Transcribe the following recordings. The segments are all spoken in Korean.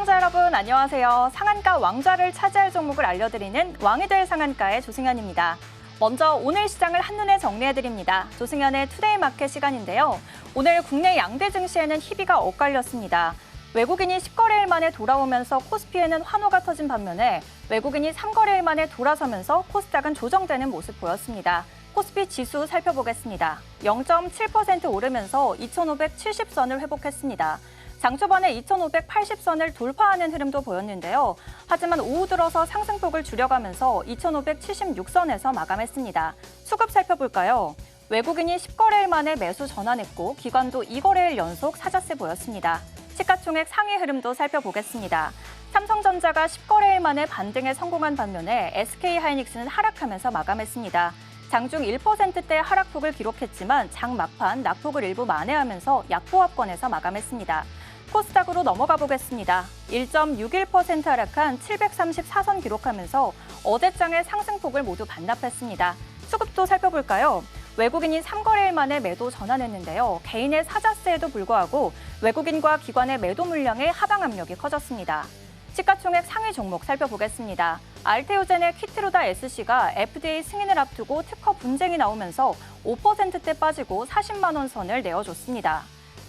시청자 여러분 안녕하세요. 상한가 왕좌를 차지할 종목을 알려드리는 왕이 될 상한가의 조승현입니다. 먼저 오늘 시장을 한눈에 정리해드립니다. 조승현의 투데이 마켓 시간인데요. 오늘 국내 양대 증시에는 희비가 엇갈렸습니다. 외국인이 10거래일 만에 돌아오면서 코스피에는 환호가 터진 반면에 외국인이 3거래일 만에 돌아서면서 코스닥은 조정되는 모습 보였습니다. 코스피 지수 살펴보겠습니다. 0.7% 오르면서 2,570선을 회복했습니다. 장 초반에 2,580선을 돌파하는 흐름도 보였는데요. 하지만 오후 들어서 상승폭을 줄여가면서 2,576선에서 마감했습니다. 수급 살펴볼까요? 외국인이 10거래일 만에 매수 전환했고 기관도 2거래일 연속 사자세 보였습니다. 시가총액 상위 흐름도 살펴보겠습니다. 삼성전자가 10거래일 만에 반등에 성공한 반면에 SK하이닉스는 하락하면서 마감했습니다. 장중 1%대 하락폭을 기록했지만 장 막판 낙폭을 일부 만회하면서 약보합권에서 마감했습니다. 코스닥으로 넘어가 보겠습니다. 1.61% 하락한 734선 기록하면서 어제장의 상승폭을 모두 반납했습니다. 수급도 살펴볼까요? 외국인이 3거래일 만에 매도 전환했는데요. 개인의 사자세에도 불구하고 외국인과 기관의 매도 물량의 하방 압력이 커졌습니다. 시가총액 상위 종목 살펴보겠습니다. 알테오젠의 키트루다 SC가 FDA 승인을 앞두고 특허 분쟁이 나오면서 5%대 빠지고 40만 원 선을 내어줬습니다.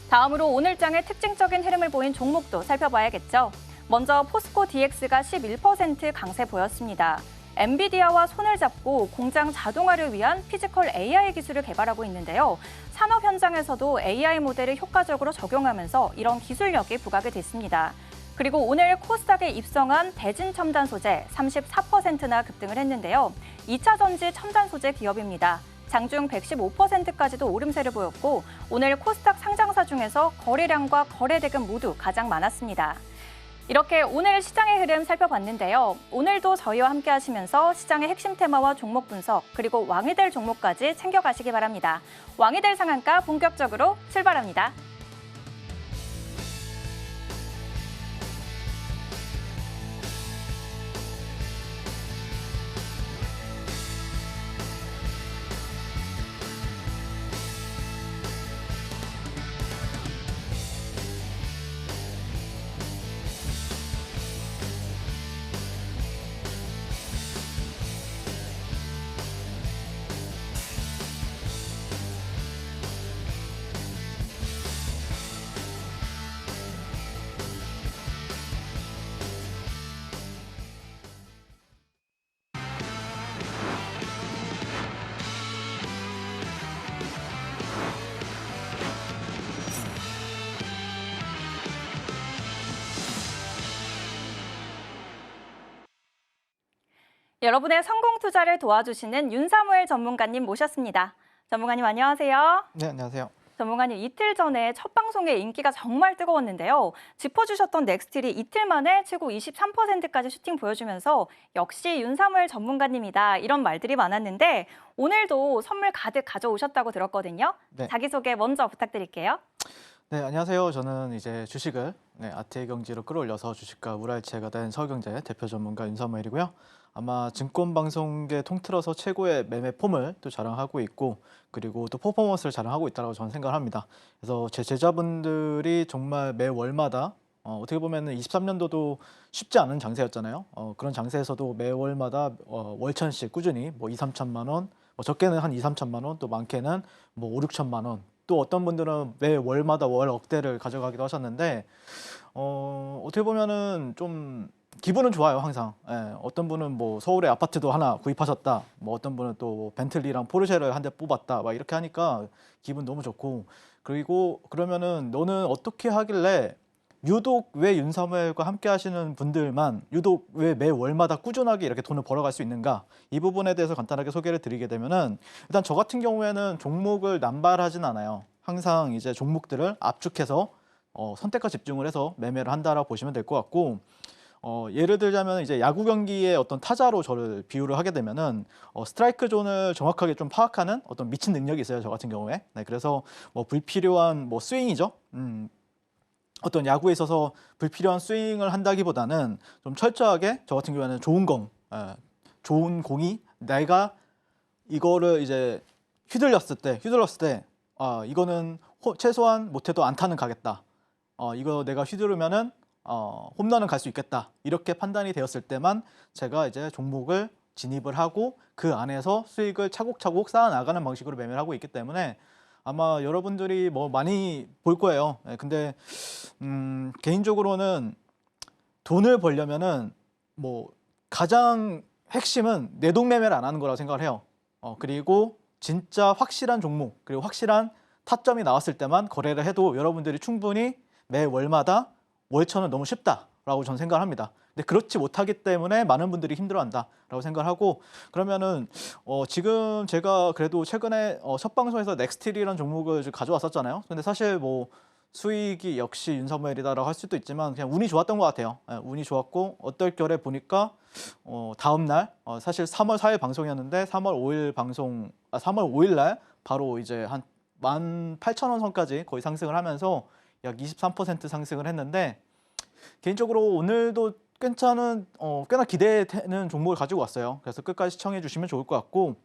다음으로 오늘장의 특징적인 흐름을 보인 종목도 살펴봐야겠죠. 먼저 포스코 DX가 11% 강세 보였습니다. 엔비디아와 손을 잡고 공장 자동화를 위한 피지컬 AI 기술을 개발하고 있는데요. 산업 현장에서도 AI 모델을 효과적으로 적용하면서 이런 기술력이 부각이 됐습니다. 그리고 오늘 코스닥에 입성한 대진 첨단 소재 34%나 급등을 했는데요. 2차 전지 첨단 소재 기업입니다. 장중 115%까지도 오름세를 보였고 오늘 코스닥 상장사 중에서 거래량과 거래 대금 모두 가장 많았습니다. 이렇게 오늘 시장의 흐름 살펴봤는데요. 오늘도 저희와 함께 하시면서 시장의 핵심 테마와 종목 분석 그리고 왕이 될 종목까지 챙겨가시기 바랍니다. 왕이 될 상한가 본격적으로 출발합니다. 여러분의 성공 투자를 도와주시는 윤사무엘 전문가님 모셨습니다. 전문가님 안녕하세요. 네, 안녕하세요. 전문가님 이틀 전에 첫 방송에 인기가 정말 뜨거웠는데요. 짚어주셨던 넥스틸이 이틀 만에 최고 23%까지 슈팅 보여주면서 역시 윤사무엘 전문가님이다 이런 말들이 많았는데 오늘도 선물 가득 가져오셨다고 들었거든요. 네. 자기소개 먼저 부탁드릴게요. 네, 안녕하세요. 저는 이제 주식을 아트의 경지로 끌어올려서 주식과 우라이체가 된 서경제 대표 전문가 윤사무엘이고요. 아마 증권방송계 통틀어서 최고의 매매 폼을 또 자랑하고 있고 그리고 또 퍼포먼스를 자랑하고 있다고 저는 생각을 합니다. 그래서 제 제자분들이 정말 매 월마다 어떻게 보면 23년도도 쉽지 않은 장세였잖아요. 그런 장세에서도 매월마다 월천씩 꾸준히 뭐 2, 3천만 원, 적게는 한 2, 3천만 원, 또 많게는 뭐 5, 6천만 원, 또 어떤 분들은 매 월마다 월 억대를 가져가기도 하셨는데 어떻게 보면은 좀 기분은 좋아요, 항상. 예, 어떤 분은 뭐 서울에 아파트도 하나 구입하셨다. 뭐 어떤 분은 또 벤틀리랑 포르쉐를 한 대 뽑았다. 막 이렇게 하니까 기분 너무 좋고. 그리고 그러면은 너는 어떻게 하길래 유독 왜 윤사무엘과 함께 하시는 분들만 유독 왜 매 월마다 꾸준하게 이렇게 돈을 벌어갈 수 있는가? 이 부분에 대해서 간단하게 소개를 드리게 되면은 일단 저 같은 경우에는 종목을 남발하진 않아요. 항상 이제 종목들을 압축해서 선택과 집중을 해서 매매를 한다라고 보시면 될 것 같고 예를 들자면 이제 야구 경기의 어떤 타자로 저를 비유를 하게 되면은 스트라이크 존을 정확하게 좀 파악하는 어떤 미친 능력이 있어요, 저 같은 경우에. 네, 그래서 뭐 불필요한 뭐 스윙이죠. 어떤 야구에 있어서 불필요한 스윙을 한다기보다는 좀 철저하게 저 같은 경우에는 좋은 공이 내가 이거를 이제 휘둘렀을 때 이거는 최소한 못해도 안타는 가겠다. 이거 내가 휘두르면은 홈런은 갈 수 있겠다 이렇게 판단이 되었을 때만 제가 이제 종목을 진입을 하고 그 안에서 수익을 차곡차곡 쌓아 나가는 방식으로 매매를 하고 있기 때문에 아마 여러분들이 뭐 많이 볼 거예요. 예, 근데 개인적으로는 돈을 벌려면은 뭐 가장 핵심은 내동매매를 안 하는 거라고 생각을 해요. 그리고 진짜 확실한 종목 그리고 확실한 타점이 나왔을 때만 거래를 해도 여러분들이 충분히 매 월마다 월천은 너무 쉽다라고 저는 생각을 합니다. 근데 그렇지 못하기 때문에 많은 분들이 힘들어한다라고 생각을 하고 그러면은 지금 제가 그래도 최근에 첫 방송에서 넥스틸이라는 종목을 가져왔었잖아요. 근데 사실 뭐 수익이 역시 윤석열이다라고 할 수도 있지만 그냥 운이 좋았던 것 같아요. 예, 운이 좋았고 어떨결에 보니까 다음 날 사실 3월 4일 방송이었는데 3월 5일 3월 5일 날 바로 이제 한 18,000원 선까지 거의 상승을 하면서 약 23% 상승을 했는데 개인적으로 오늘도 괜찮은 꽤나 기대되는 종목을 가지고 왔어요. 그래서 끝까지 시청해 주시면 좋을 것 같고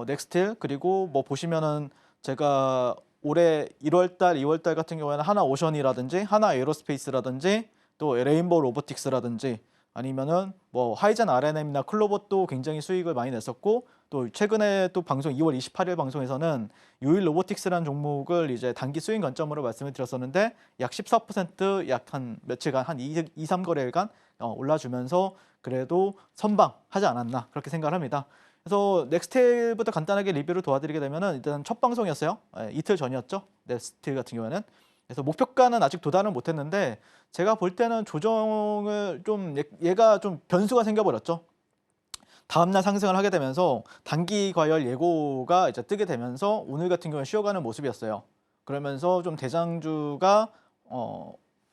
넥스틸 그리고 뭐 보시면은 제가 올해 1월달, 2월달 같은 경우에는 하나오션이라든지 하나에어로스페이스라든지 또 레인보우 로보틱스라든지 아니면은 뭐 하이젠 R&M이나 클로버도 굉장히 수익을 많이 냈었고 또 최근에 또 방송 2월 28일 방송에서는 유일 로보틱스라는 종목을 이제 단기 수익 관점으로 말씀을 드렸었는데 약 14% 약 한 며칠간 한 2, 3거래일간 올라주면서 그래도 선방하지 않았나 그렇게 생각을 합니다. 그래서 넥스틸부터 간단하게 리뷰를 도와드리게 되면은 일단 첫 방송이었어요. 이틀 전이었죠. 넥스틸 같은 경우에는. 그래서 목표가는 아직 도달은 못했는데 제가 볼 때는 조정을 좀 얘가 좀 변수가 생겨버렸죠. 다음날 상승을 하게 되면서 단기 과열 예고가 이제 뜨게 되면서 오늘 같은 경우는 쉬어가는 모습이었어요. 그러면서 좀 대장주가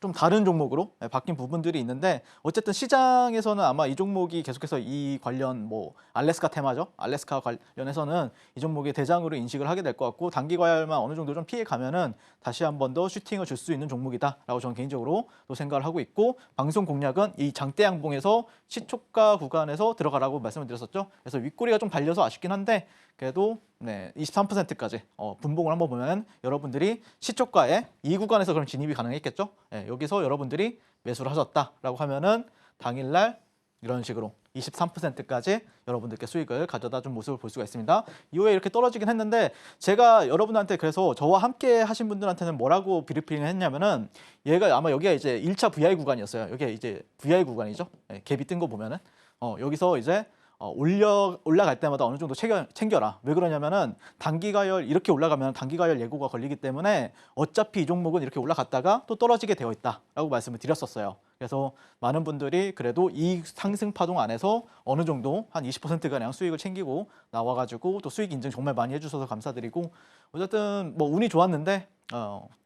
좀 다른 종목으로 바뀐 부분들이 있는데 어쨌든 시장에서는 아마 이 종목이 계속해서 이 관련 뭐 알래스카 테마죠. 알래스카 관련해서는 이 종목의 대장으로 인식을 하게 될 것 같고 단기 과열만 어느 정도 좀 피해 가면은 다시 한 번 더 슈팅을 줄 수 있는 종목이다라고 저는 개인적으로 또 생각을 하고 있고 방송 공략은 이 장대 양봉에서 시초가 구간에서 들어가라고 말씀을 드렸었죠. 그래서 윗꼬리가 좀 발려서 아쉽긴 한데 그래도 네, 23%까지 분봉을 한번 보면 여러분들이 시초가에 이 구간에서 그럼 진입이 가능했겠죠. 네, 여기서 여러분들이 매수를 하셨다라고 하면은 당일날 이런 식으로 23%까지 여러분들께 수익을 가져다 준 모습을 볼 수가 있습니다. 이후에 이렇게 떨어지긴 했는데 제가 여러분한테 그래서 저와 함께 하신 분들한테는 뭐라고 브리핑을 했냐면은 얘가 아마 여기가 이제 1차 VI 구간이었어요. 여기가 이제 VI 구간이죠. 네, 갭이 뜬 거 보면은 여기서 이제 올라갈 때마다 어느 정도 챙겨라. 왜 그러냐면은 단기 가열 이렇게 올라가면 단기 가열 예고가 걸리기 때문에 어차피 이 종목은 이렇게 올라갔다가 또 떨어지게 되어 있다라고 말씀을 드렸었어요. 그래서 많은 분들이 그래도 이 상승 파동 안에서 어느 정도 한 20%가량 수익을 챙기고 나와가지고 또 수익 인증 정말 많이 해주셔서 감사드리고 어쨌든 뭐 운이 좋았는데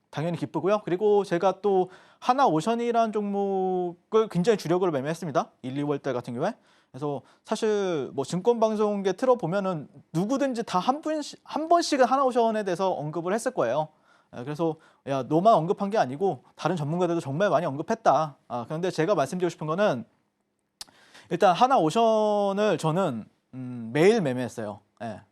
당연히 기쁘고요. 그리고 제가 또 하나오션이라는 종목을 굉장히 주력으로 매매했습니다. 1, 2월 달 같은 경우에. 그래서 사실 뭐 증권방송에 틀어보면은 누구든지 다 한 번씩은 하나오션에 대해서 언급을 했을 거예요. 그래서 야 너만 언급한 게 아니고 다른 전문가들도 정말 많이 언급했다. 그런데 제가 말씀드리고 싶은 거는 일단 하나오션을 저는 매일 매매했어요.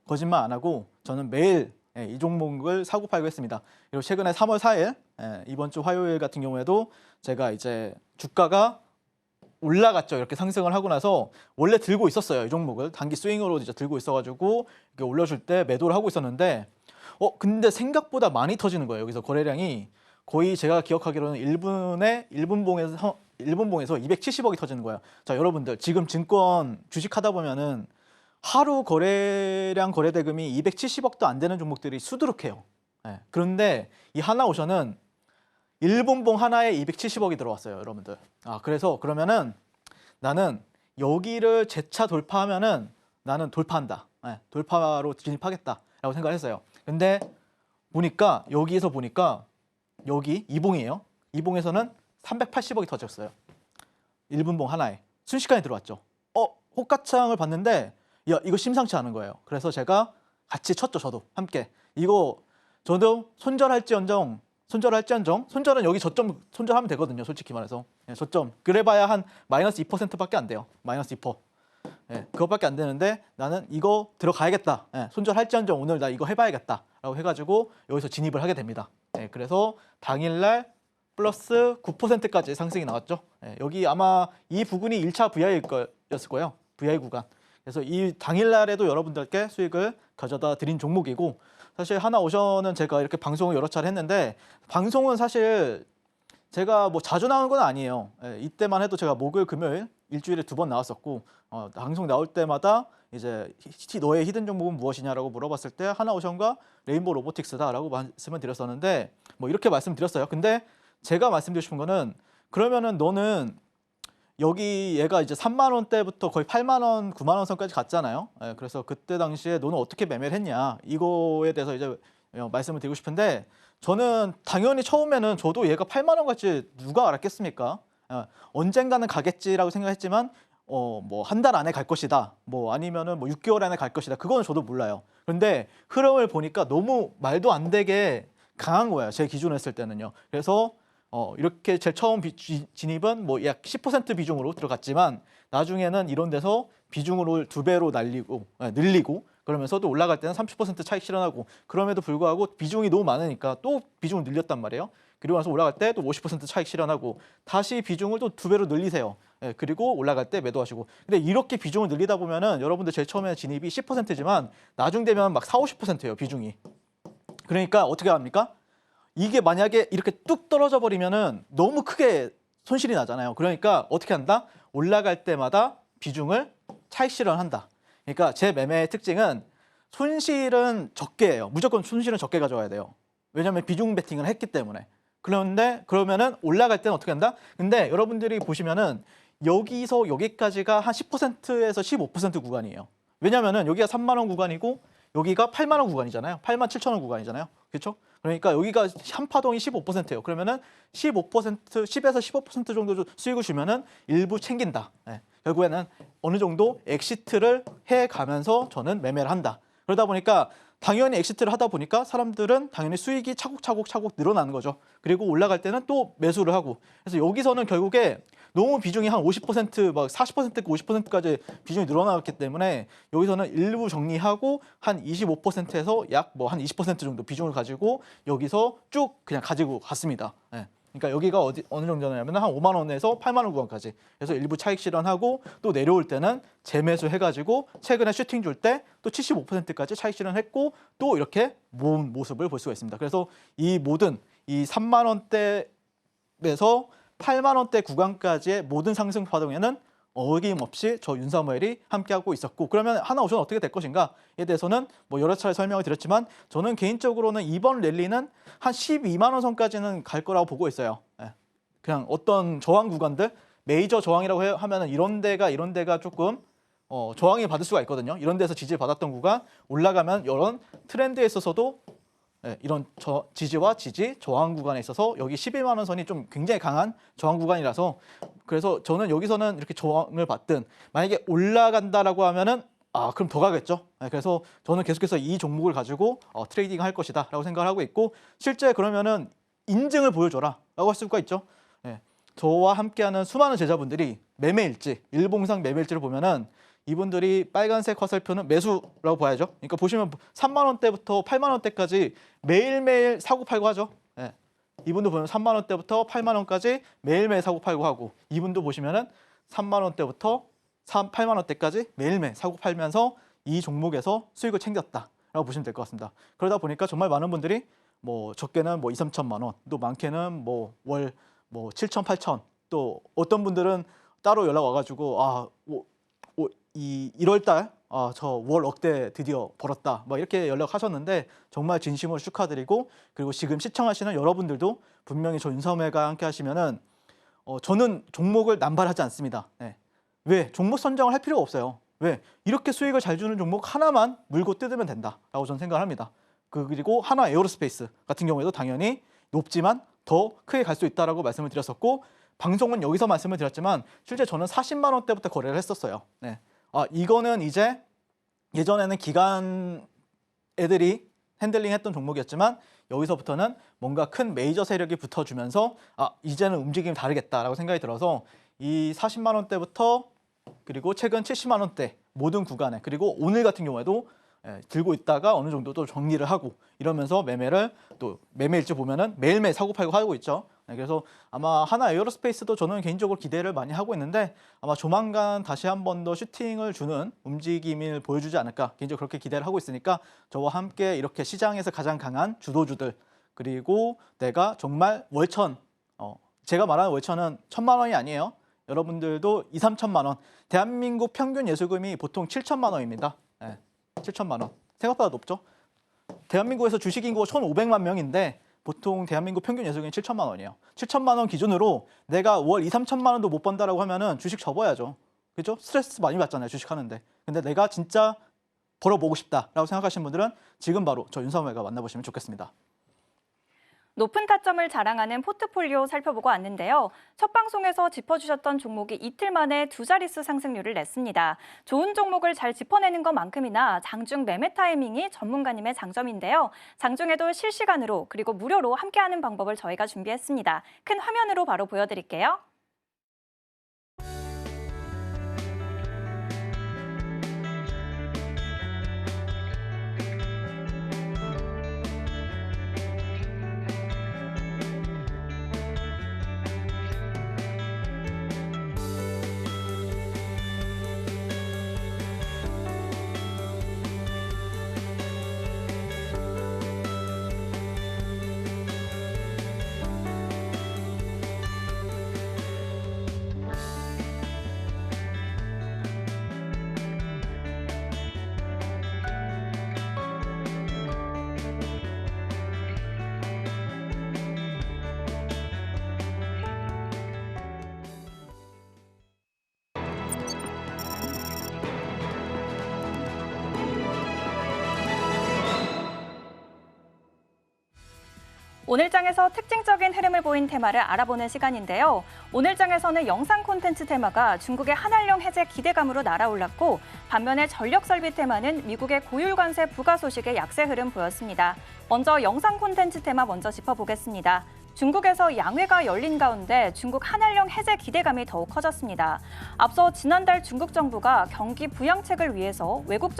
거짓말 안 하고 저는 매일 이 종목을 사고 팔고 했습니다. 그리고 최근에 3월 4일 이번 주 화요일 같은 경우에도 제가 이제 주가가 올라갔죠. 이렇게 상승을 하고 나서 원래 들고 있었어요. 이 종목을 단기 스윙으로 이제 들고 있어가지고 이렇게 올려줄 때 매도를 하고 있었는데 근데 생각보다 많이 터지는 거예요. 여기서 거래량이 거의 제가 기억하기로는 1분봉에서 270억이 터지는 거예요. 자, 여러분들 지금 증권 주식하다 보면은 하루 거래량 거래대금이 270억도 안 되는 종목들이 수두룩해요. 그런데 이 하나오션은 1분봉 하나에 270억이 들어왔어요, 여러분들. 그래서 그러면은 나는 여기를 재차 돌파하면은 나는 돌파한다. 돌파로 진입하겠다라고 생각을 했어요. 근데 보니까 여기에서 보니까 여기 이봉이에요. 이봉에서는 380억이 터졌어요. 1분봉 하나에. 순식간에 들어왔죠. 호가창을 봤는데 야, 이거 심상치 않은 거예요. 그래서 제가 같이 쳤죠, 저도 함께. 이거 저도 손절은 여기 저점 손절하면 되거든요. 솔직히 말해서 저점 그래봐야 한 마이너스 2%밖에 안 돼요. 마이너스 2%. 그것밖에 안 되는데 나는 이거 들어가야겠다. 손절할지언정 오늘 나 이거 해봐야겠다라고 해가지고 여기서 진입을 하게 됩니다. 그래서 당일날 플러스 9%까지 상승이 나왔죠. 예, 여기 아마 이 부분이 1차 VI일 거였을 거예요. VI 구간. 그래서 이 당일날에도 여러분들께 수익을 가져다 드린 종목이고, 사실 하나오션은 제가 이렇게 방송을 여러 차례 했는데, 방송은 사실 제가 뭐 자주 나오는 건 아니에요. 예, 이때만 해도 제가 목요일, 금요일 일주일에 2번 나왔었고, 방송 나올 때마다 이제 너의 히든 종목은 무엇이냐라고 물어봤을 때 하나오션과 레인보우 로보틱스다라고 말씀을 드렸었는데, 뭐 이렇게 말씀드렸어요. 근데 제가 말씀드리고 싶은 거는, 그러면은 너는 여기 얘가 이제 3만 원대부터 거의 8만 원, 9만 원 선까지 갔잖아요. 예, 그래서 그때 당시에 너는 어떻게 매매를 했냐, 이거에 대해서 이제 말씀을 드리고 싶은데, 저는 당연히 처음에는 저도 얘가 8만 원 갈지 누가 알았겠습니까? 언젠가는 가겠지라고 생각했지만 뭐 한 달 안에 갈 것이다, 뭐 아니면은 뭐 6개월 안에 갈 것이다, 그거는 저도 몰라요. 그런데 흐름을 보니까 너무 말도 안 되게 강한 거예요, 제 기준으로 했을 때는요. 그래서 이렇게 제일 처음 진입은 뭐 약 10% 비중으로 들어갔지만, 나중에는 이런 데서 비중으로 2배로 늘리고 그러면서도 올라갈 때는 30% 차익 실현하고, 그럼에도 불구하고 비중이 너무 많으니까 또 비중을 늘렸단 말이에요. 그리고 나서 올라갈 때 또 50% 차익 실현하고, 다시 비중을 또 2배로 늘리세요. 예, 그리고 올라갈 때 매도하시고. 근데 이렇게 비중을 늘리다 보면은 여러분들 제일 처음에 진입이 10%지만 나중 되면 막 40, 50%예요, 비중이. 그러니까 어떻게 합니까? 이게 만약에 이렇게 뚝 떨어져 버리면은 너무 크게 손실이 나잖아요. 그러니까 어떻게 한다? 올라갈 때마다 비중을 차익 실현한다. 그러니까 제 매매의 특징은 손실은 적게 해요. 무조건 손실은 적게 가져와야 돼요. 왜냐하면 비중 베팅을 했기 때문에. 그런데 그러면은 올라갈 때는 어떻게 한다? 근데 여러분들이 보시면은 여기서 여기까지가 한 10%에서 15% 구간이에요. 왜냐면은 여기가 3만 원 구간이고 여기가 8만 원 구간이잖아요. 8만 7천 원 구간이잖아요. 그렇죠? 그러니까 여기가 한 파동이 15%예요. 그러면은 15%, 10에서 15% 정도 수익을 주면은 일부 챙긴다. 예. 결국에는 어느 정도 엑시트를 해 가면서 저는 매매를 한다. 그러다 보니까 당연히 엑시트를 하다 보니까 사람들은 당연히 수익이 차곡차곡 늘어나는 거죠. 그리고 올라갈 때는 또 매수를 하고. 그래서 여기서는 결국에 너무 비중이 한 50%, 막 40%, 50%까지 비중이 늘어나기 때문에 여기서는 일부 정리하고 한 25%에서 약 뭐 한 20% 정도 비중을 가지고 여기서 쭉 그냥 가지고 갔습니다. 예. 그러니까 여기가 어느 정도냐면 한 5만 원에서 8만 원 구간까지. 그래서 일부 차익 실현하고 또 내려올 때는 재매수 해가지고 최근에 슈팅 줄 때 또 75%까지 차익 실현했고 또 이렇게 모은 모습을 볼 수가 있습니다. 그래서 이 모든 이 3만 원대에서 8만 원대 구간까지의 모든 상승 파동에는 어김없이 저 윤사무엘이 함께하고 있었고, 그러면 하나오션 어떻게 될 것인가에 대해서는 뭐 여러 차례 설명을 드렸지만, 저는 개인적으로는 이번 랠리는 한 12만 원 선까지는 갈 거라고 보고 있어요. 예. 그냥 어떤 저항 구간들, 메이저 저항이라고 하면은 이런 데가 조금 저항이 받을 수가 있거든요. 이런 데서 지지를 받았던 구간 올라가면 이런 트렌드에 있어서도 이런 지지와 저항 구간에 있어서 여기 11만 원 선이 좀 굉장히 강한 저항 구간이라서, 그래서 저는 여기서는 이렇게 저항을 받든 만약에 올라간다라고 하면은 그럼 더 가겠죠. 그래서 저는 계속해서 이 종목을 가지고 트레이딩 할 것이다 라고 생각을 하고 있고, 실제 그러면은 인증을 보여줘라 라고 할 수가 있죠. 저와 함께하는 수많은 제자분들이 매매일지, 일봉상 매매일지를 보면은 이분들이 빨간색 화살표는 매수라고 봐야죠. 그러니까 보시면 3만 원대부터 8만 원대까지 매일매일 사고 팔고 하죠. 예. 이분도 보면 3만 원대부터 8만 원까지 매일매일 사고 팔고 하고, 이분도 보시면은 3만 원대부터 8만 원대까지 매일매일 사고 팔면서 이 종목에서 수익을 챙겼다라고 보시면 될 것 같습니다. 그러다 보니까 정말 많은 분들이 뭐 적게는 뭐 2, 3천만 원, 또 많게는 뭐 월 뭐 7천, 8천, 또 어떤 분들은 따로 연락 와가지고 이 1월달 저 월 억대 드디어 벌었다 막 이렇게 연락하셨는데, 정말 진심으로 축하드리고, 그리고 지금 시청하시는 여러분들도 분명히 저 윤섬매가 함께 하시면은 저는 종목을 남발하지 않습니다. 왜? 종목 선정을 할 필요가 없어요. 왜? 이렇게 수익을 잘 주는 종목 하나만 물고 뜯으면 된다라고 저는 생각을 합니다. 그리고 하나 에어로스페이스 같은 경우에도 당연히 높지만 더 크게 갈 수 있다라고 말씀을 드렸었고, 방송은 여기서 말씀을 드렸지만 실제 저는 40만 원대부터 거래를 했었어요. 이거는 이제 예전에는 기관 애들이 핸들링했던 종목이었지만 여기서부터는 뭔가 큰 메이저 세력이 붙어주면서 이제는 움직임이 다르겠다라고 생각이 들어서 이 40만 원대부터 그리고 최근 70만 원대 모든 구간에, 그리고 오늘 같은 경우에도 들고 있다가 어느 정도 또 정리를 하고 이러면서 매매를 또 매매 일지 보면은 매일매일 사고 팔고 하고 있죠. 그래서 아마 하나 에어로스페이스도 저는 개인적으로 기대를 많이 하고 있는데 아마 조만간 다시 한 번 더 슈팅을 주는 움직임을 보여주지 않을까 개인적으로 그렇게 기대를 하고 있으니까 저와 함께 이렇게 시장에서 가장 강한 주도주들 그리고 내가 정말 월천 제가 말하는 월천은 1,000만 원이 아니에요. 여러분들도 2, 3천만 원. 대한민국 평균 예수금이 보통 7천만 원입니다. 7천만 원. 생각보다 높죠? 대한민국에서 주식 인구가 1,500만 명인데 보통 대한민국 평균 예수금이 7천만 원이에요. 7천만 원 기준으로 내가 월 2, 3천만 원도 못 번다라고 하면은 주식 접어야죠. 그죠? 스트레스 많이 받잖아요. 주식 하는데. 근데 내가 진짜 벌어보고 싶다라고 생각하시는 분들은 지금 바로 저 윤석열과 만나보시면 좋겠습니다. 높은 타점을 자랑하는 포트폴리오 살펴보고 왔는데요. 첫 방송에서 짚어주셨던 종목이 이틀 만에 두 자릿수 상승률을 냈습니다. 좋은 종목을 잘 짚어내는 것만큼이나 장중 매매 타이밍이 전문가님의 장점인데요. 장중에도 실시간으로 그리고 무료로 함께하는 방법을 저희가 준비했습니다. 큰 화면으로 바로 보여드릴게요. 오늘 장에서 특징적인 흐름을 보인 테마를 알아보는 시간인데요. 오늘 장에서는 영상 콘텐츠 테마가 중국의 한한령 해제 기대감으로 날아올랐고 반면에 전력 설비 테마는 미국의 고율 관세 부과 소식의 약세 흐름 보였습니다. 먼저 영상 콘텐츠 테마 먼저 짚어보겠습니다. 중국에서 양회가 열린 가운데 중국 한한령 해제 기대감이 더욱 커졌습니다. 앞서 지난달 중국 정부가 경기 부양책을 위해서 외국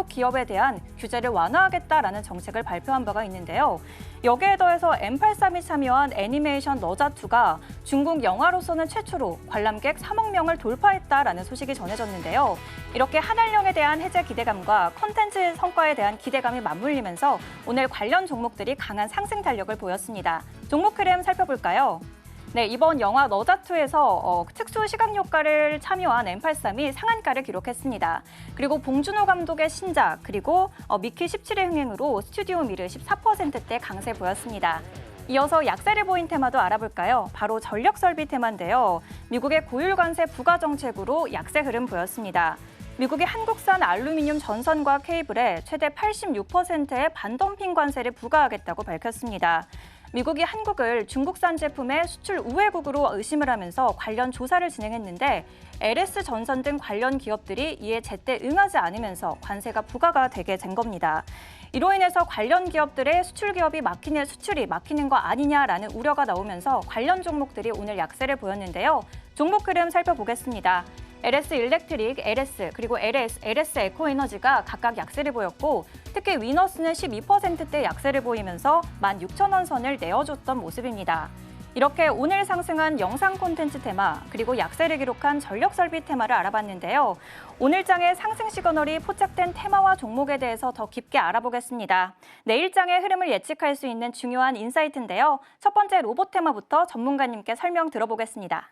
기업에 대한 규제를 완화하겠다라는 정책을 발표한 바가 있는데요. 여기에 더해서 M83이 참여한 애니메이션 너자2가 중국 영화로서는 최초로 관람객 3억 명을 돌파했다라는 소식이 전해졌는데요. 이렇게 한한령에 대한 해제 기대감과 콘텐츠 성과에 대한 기대감이 맞물리면서 오늘 관련 종목들이 강한 상승 탄력을 보였습니다. 종목 흐름 살펴볼까요? 네, 이번 영화 너자2에서 특수 시각 효과를 참여한 M83이 상한가를 기록했습니다. 그리고 봉준호 감독의 신작, 그리고 미키 17의 흥행으로 스튜디오 미르 14%대 강세 보였습니다. 이어서 약세를 보인 테마도 알아볼까요? 바로 전력 설비 테마인데요. 미국의 고율 관세 부과 정책으로 약세 흐름 보였습니다. 미국이 한국산 알루미늄 전선과 케이블에 최대 86%의 반덤핑 관세를 부과하겠다고 밝혔습니다. 미국이 한국을 중국산 제품의 수출 우회국으로 의심을 하면서 관련 조사를 진행했는데 LS 전선 등 관련 기업들이 이에 제때 응하지 않으면서 관세가 부과가 되게 된 겁니다. 이로 인해서 관련 기업들의 수출이 막히는 거 아니냐라는 우려가 나오면서 관련 종목들이 오늘 약세를 보였는데요. 종목 흐름 살펴보겠습니다. LS 일렉트릭, LS, 그리고 LS 에코에너지가 각각 약세를 보였고 특히 위너스는 12%대 약세를 보이면서 16,000원 선을 내어줬던 모습입니다. 이렇게 오늘 상승한 영상 콘텐츠 테마, 그리고 약세를 기록한 전력 설비 테마를 알아봤는데요. 오늘 장의 상승 시그널이 포착된 테마와 종목에 대해서 더 깊게 알아보겠습니다. 내일 장의 흐름을 예측할 수 있는 중요한 인사이트인데요. 첫 번째 로봇 테마부터 전문가님께 설명 들어보겠습니다.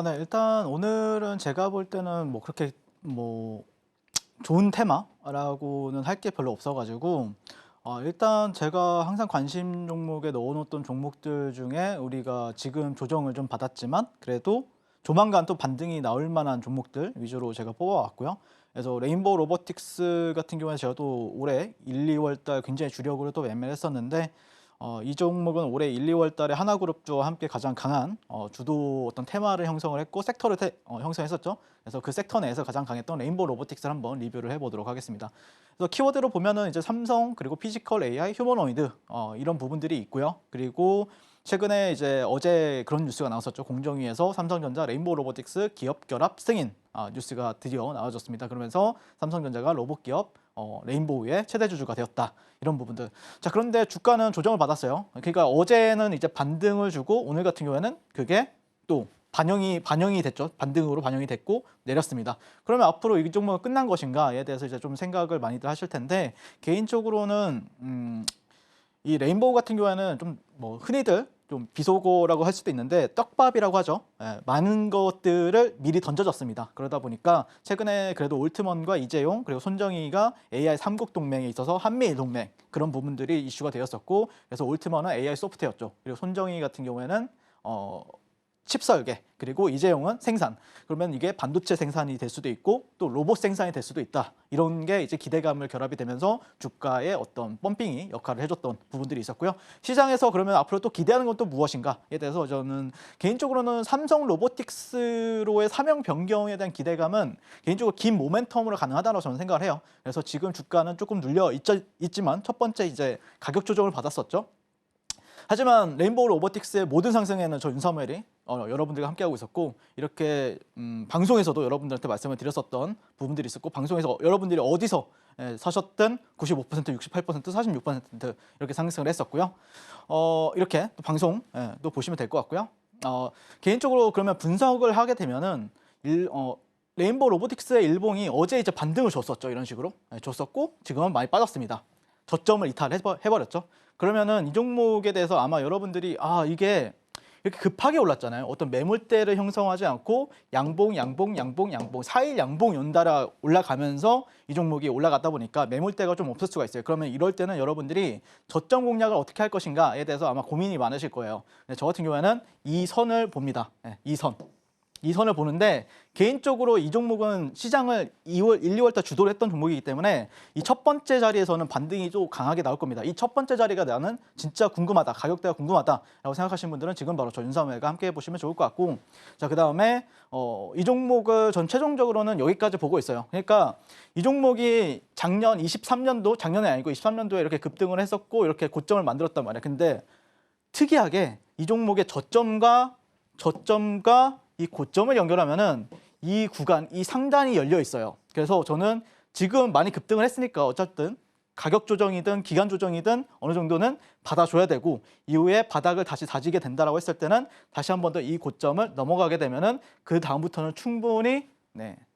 네, 일단 오늘은 제가 볼 때는 그렇게 좋은 테마라고는 할 게 별로 없어가지고 일단 제가 항상 관심 종목에 넣어놓던 종목들 중에 우리가 지금 조정을 좀 받았지만 그래도 조만간 또 반등이 나올 만한 종목들 위주로 제가 뽑아왔고요. 그래서 레인보우 로보틱스 같은 경우에 제가 또 올해 1, 2월 달 굉장히 주력으로 또 매매를 했었는데 이 종목은 올해 1, 2월 달에 하나그룹주와 함께 가장 강한 주도 어떤 테마를 형성을 했고 섹터를 형성했었죠. 그래서 그 섹터 내에서 가장 강했던 레인보우 로보틱스를 한번 리뷰를 해보도록 하겠습니다. 그래서 키워드로 보면은 이제 삼성 그리고 피지컬 AI, 휴머노이드 이런 부분들이 있고요. 그리고 최근에 이제 어제 그런 뉴스가 나왔었죠. 공정위에서 삼성전자 레인보우 로보틱스 기업 결합 승인 뉴스가 드디어 나와졌습니다. 그러면서 삼성전자가 로봇 기업 레인보우의 최대 주주가 되었다. 이런 부분들. 자, 그런데 주가는 조정을 받았어요. 그러니까 어제는 이제 반등을 주고 오늘 같은 경우에는 그게 또 반영이 됐죠. 반등으로 반영이 됐고 내렸습니다. 그러면 앞으로 이 종목은 끝난 것인가에 대해서 이제 좀 생각을 많이들 하실 텐데 개인적으로는 이 레인보우 같은 경우에는 좀 뭐 흔히들 좀 비속어라고 할 수도 있는데 떡밥이라고 하죠. 많은 것들을 미리 던져졌습니다. 그러다 보니까 최근에 그래도 올트먼과 이재용 그리고 손정희가 AI 삼국 동맹에 있어서 한미일 동맹 그런 부분들이 이슈가 되었었고 그래서 올트먼은 AI 소프트였죠. 그리고 손정희 같은 경우에는 칩 설계 그리고 이재용은 생산. 그러면 이게 반도체 생산이 될 수도 있고 또 로봇 생산이 될 수도 있다. 이런 게 이제 기대감을 결합이 되면서 주가의 어떤 펌핑이 역할을 해줬던 부분들이 있었고요. 시장에서 그러면 앞으로 또 기대하는 건 또 무엇인가에 대해서 저는 개인적으로는 삼성 로보틱스로의 사명 변경에 대한 기대감은 개인적으로 긴 모멘텀으로 가능하다고 저는 생각을 해요. 그래서 지금 주가는 조금 눌려 있지만 첫 번째 이제 가격 조정을 받았었죠. 하지만 레인보우 로보틱스의 모든 상승에는 저 윤사무엘이 여러분들과 함께하고 있었고 이렇게 방송에서도 여러분들한테 말씀을 드렸었던 부분들이 있었고 방송에서 여러분들이 어디서 사셨든 95%, 68%, 46% 이렇게 상승을 했었고요. 이렇게 또 방송 또 보시면 될 것 같고요. 개인적으로 그러면 분석을 하게 되면은 레인보우 로보틱스의 일봉이 어제 이제 반등을 줬었죠. 이런 식으로 줬었고 지금은 많이 빠졌습니다. 저점을 이탈해버렸죠. 그러면은 이 종목에 대해서 아마 여러분들이 이게 이렇게 급하게 올랐잖아요. 어떤 매물대를 형성하지 않고 양봉 4일 양봉 연달아 올라가면서 이 종목이 올라갔다 보니까 매물대가 좀 없을 수가 있어요. 그러면 이럴 때는 여러분들이 저점 공략을 어떻게 할 것인가에 대해서 아마 고민이 많으실 거예요. 저 같은 경우에는 이 선을 봅니다. 이 선을 보는데 개인적으로 이 종목은 시장을 1, 2월 달 주도를 했던 종목이기 때문에 이 첫 번째 자리에서는 반등이 좀 강하게 나올 겁니다. 이 첫 번째 자리가 나는 진짜 궁금하다. 가격대가 궁금하다라고 생각하시는 분들은 지금 바로 저 윤사무엘과 함께 해보시면 좋을 것 같고 자, 그다음에 이 종목을 전 최종적으로는 여기까지 보고 있어요. 그러니까 이 종목이 작년 23년도 작년에 아니고 23년도에 이렇게 급등을 했었고 이렇게 고점을 만들었단 말이에요. 근데 특이하게 이 종목의 저점과 이 고점을 연결하면은 이 구간, 이 상단이 열려 있어요. 그래서 저는 지금 많이 급등을 했으니까 어쨌든 가격 조정이든 기간 조정이든 어느 정도는 받아줘야 되고 이후에 바닥을 다시 다지게 된다라고 했을 때는 다시 한 번 더 이 고점을 넘어가게 되면은 그 다음부터는 충분히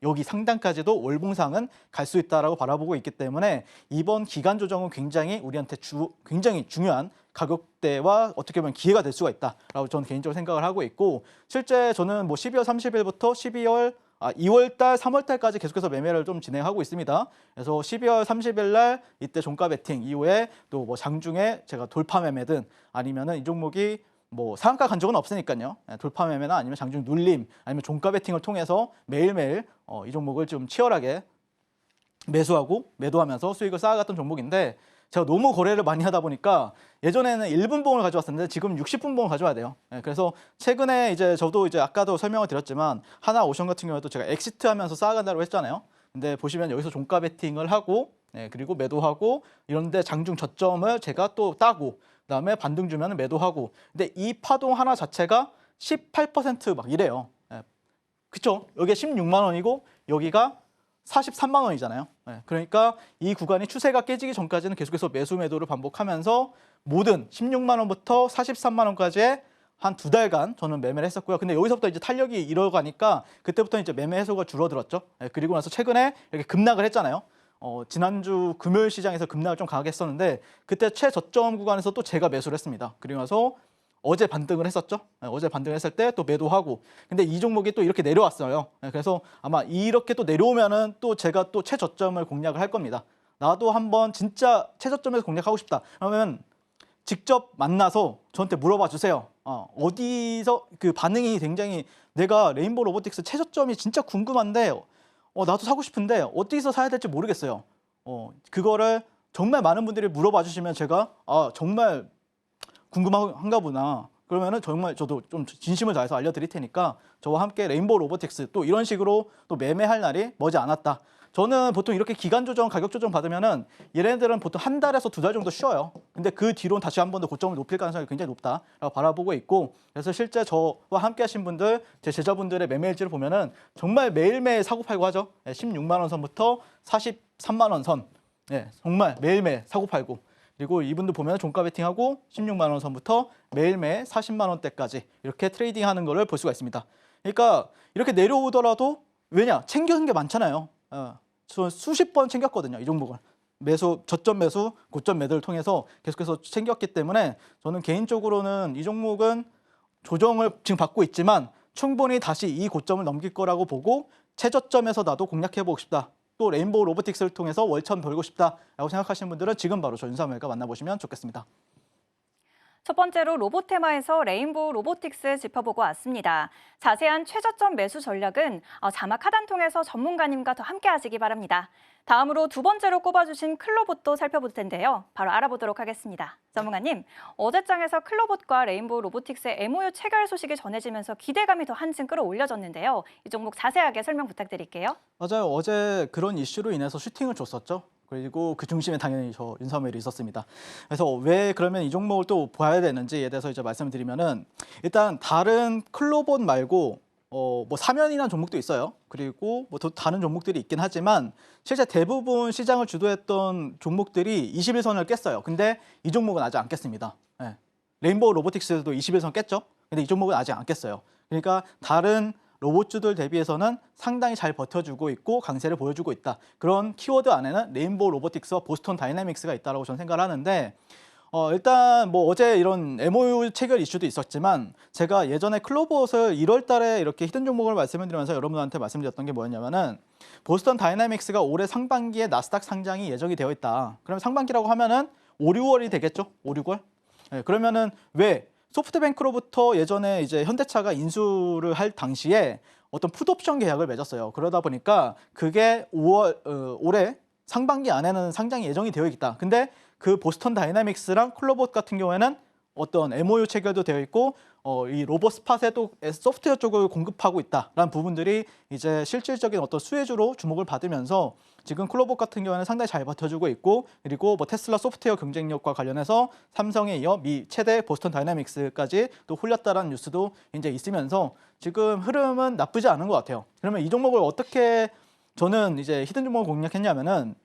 여기 상단까지도 월봉상은 갈 수 있다라고 바라보고 있기 때문에 이번 기간 조정은 굉장히 우리한테 굉장히 중요한 가격대와 어떻게 보면 기회가 될 수가 있다라고 저는 개인적으로 생각을 하고 있고 실제 저는 뭐 12월 30일부터 2월 달, 3월 달까지 계속해서 매매를 좀 진행하고 있습니다. 그래서 12월 30일 날 이때 종가 베팅 이후에 또 뭐 장중에 제가 돌파 매매든 아니면은 이 종목이 뭐 상한가 간 적은 없으니까요. 돌파 매매나 아니면 장중 눌림 아니면 종가 베팅을 통해서 매일매일 이 종목을 좀 치열하게 매수하고 매도하면서 수익을 쌓아갔던 종목인데 제가 너무 거래를 많이 하다 보니까 예전에는 1분봉을 가져왔었는데 지금 60분봉을 가져와야 돼요. 그래서 최근에 이제 저도 이제 아까도 설명을 드렸지만 하나오션 같은 경우에도 제가 엑시트하면서 쌓아간다고 했잖아요. 근데 보시면 여기서 종가 베팅을 하고 그리고 매도하고 이런데 장중 저점을 제가 또 따고 그다음에 반등 주면 매도하고 근데 이 파동 하나 자체가 18% 이래요. 그쵸? 여기가 16만 원이고 여기가 43만 원이잖아요. 그러니까 이 구간이 추세가 깨지기 전까지는 계속해서 매수 매도를 반복하면서 모든 16만 원부터 43만 원까지의 한 2달간 저는 매매를 했었고요. 근데 여기서부터 이제 탄력이 이뤄가니까 그때부터 이제 매매 해소가 줄어들었죠. 그리고 나서 최근에 이렇게 급락을 했잖아요. 지난주 금요일 시장에서 급락을 좀 강하게 했었는데 그때 최저점 구간에서 또 제가 매수를 했습니다. 그리고 나서 어제 반등을 했었죠. 어제 반등을 했을 때 또 매도하고 근데 이 종목이 또 이렇게 내려왔어요. 그래서 아마 이렇게 또 내려오면은 또 제가 또 최저점을 공략을 할 겁니다. 나도 한번 진짜 최저점에서 공략하고 싶다. 그러면 직접 만나서 저한테 물어봐 주세요. 어디서 그 반응이 굉장히 내가 레인보우 로보틱스 최저점이 진짜 궁금한데 나도 사고 싶은데 어디서 사야 될지 모르겠어요. 그거를 정말 많은 분들이 물어봐 주시면 제가 정말 궁금한가 보나. 그러면은 정말 저도 좀 진심을 다해서 알려드릴 테니까 저와 함께 레인보우 로보틱스 또 이런 식으로 또 매매할 날이 머지 않았다. 저는 보통 이렇게 기간 조정, 가격 조정 받으면은 얘네들은 보통 한 달에서 두 달 정도 쉬어요. 근데 그 뒤로는 다시 한 번 더 고점을 높일 가능성이 굉장히 높다라고 바라보고 있고, 그래서 실제 저와 함께 하신 분들, 제 제자분들의 매매 일지를 보면은 정말 매일매일 사고 팔고 하죠. 16만 원 선부터 43만 원 선. 정말 매일매일 사고 팔고. 그리고 이분들 보면 종가 베팅하고 16만 원 선부터 매일매일 40만 원대까지 이렇게 트레이딩하는 거를 볼 수가 있습니다. 그러니까 이렇게 내려오더라도 왜냐? 챙겨온 게 많잖아요. 저 수십 번 챙겼거든요. 이 종목을. 매수, 저점 매수, 고점 매도를 통해서 계속해서 챙겼기 때문에 저는 개인적으로는 이 종목은 조정을 지금 받고 있지만 충분히 다시 이 고점을 넘길 거라고 보고 최저점에서 나도 공략해보고 싶다. 또 레인보우 로보틱스를 통해서 월천 벌고 싶다라고 생각하시는 분들은 지금 바로 저 윤사무엘과 만나보시면 좋겠습니다. 첫 번째로 로보테마에서 레인보우 로보틱스 짚어보고 왔습니다. 자세한 최저점 매수 전략은 자막 하단 통해서 전문가님과 더 함께 하시기 바랍니다. 다음으로 두 번째로 꼽아주신 클로봇도 살펴볼 텐데요. 바로 알아보도록 하겠습니다. 전문가님, 어제장에서 클로봇과 레인보우 로보틱스의 MOU 체결 소식이 전해지면서 기대감이 더 한층 끌어올려졌는데요. 이 종목 자세하게 설명 부탁드릴게요. 맞아요. 어제 그런 이슈로 인해서 슈팅을 줬었죠. 그리고 그 중심에 당연히 저 윤사무엘이 있었습니다. 그래서 왜 그러면 이 종목을 또 봐야 되는지에 대해서 이제 말씀을 드리면은 일단 다른 클로봇 말고 뭐 사면이라는 종목도 있어요. 그리고 뭐 또 다른 종목들이 있긴 하지만 실제 대부분 시장을 주도했던 종목들이 21선을 깼어요. 근데 이 종목은 아직 안 깼습니다. 레인보우 로보틱스도 21선 깼죠. 근데 이 종목은 아직 안 깼어요. 그러니까 다른 로봇주들 대비해서는 상당히 잘 버텨주고 있고 강세를 보여주고 있다. 그런 키워드 안에는 레인보우 로보틱스와 보스턴 다이내믹스가 있다고 저는 생각을 하는데 일단 뭐 어제 이런 MOU 체결 이슈도 있었지만 제가 예전에 클로봇을 1월 달에 이렇게 히든 종목을 말씀을 드리면서 여러분들한테 말씀드렸던 게 뭐였냐면은 보스턴 다이내믹스가 올해 상반기에 나스닥 상장이 예정이 되어 있다. 그럼 상반기라고 하면은 5, 6월이 되겠죠? 5, 6월? 그러면은 왜 소프트뱅크로부터 예전에 이제 현대차가 인수를 할 당시에 어떤 풋옵션 계약을 맺었어요. 그러다 보니까 그게 올해 상반기 안에는 상장이 예정이 되어 있다. 근데 그 보스턴 다이내믹스랑 클로봇 같은 경우에는 어떤 MOU 체결도 되어 있고 이 로봇 스팟에도 소프트웨어 쪽을 공급하고 있다라는 부분들이 이제 실질적인 어떤 수혜주로 주목을 받으면서 지금 클로봇 같은 경우에는 상당히 잘 버텨주고 있고, 그리고 뭐 테슬라 소프트웨어 경쟁력과 관련해서 삼성에 이어 미 최대 보스턴 다이내믹스까지 또 홀렸다라는 뉴스도 이제 있으면서 지금 흐름은 나쁘지 않은 것 같아요. 그러면 이 종목을 어떻게 저는 이제 히든 종목을 공략했냐면은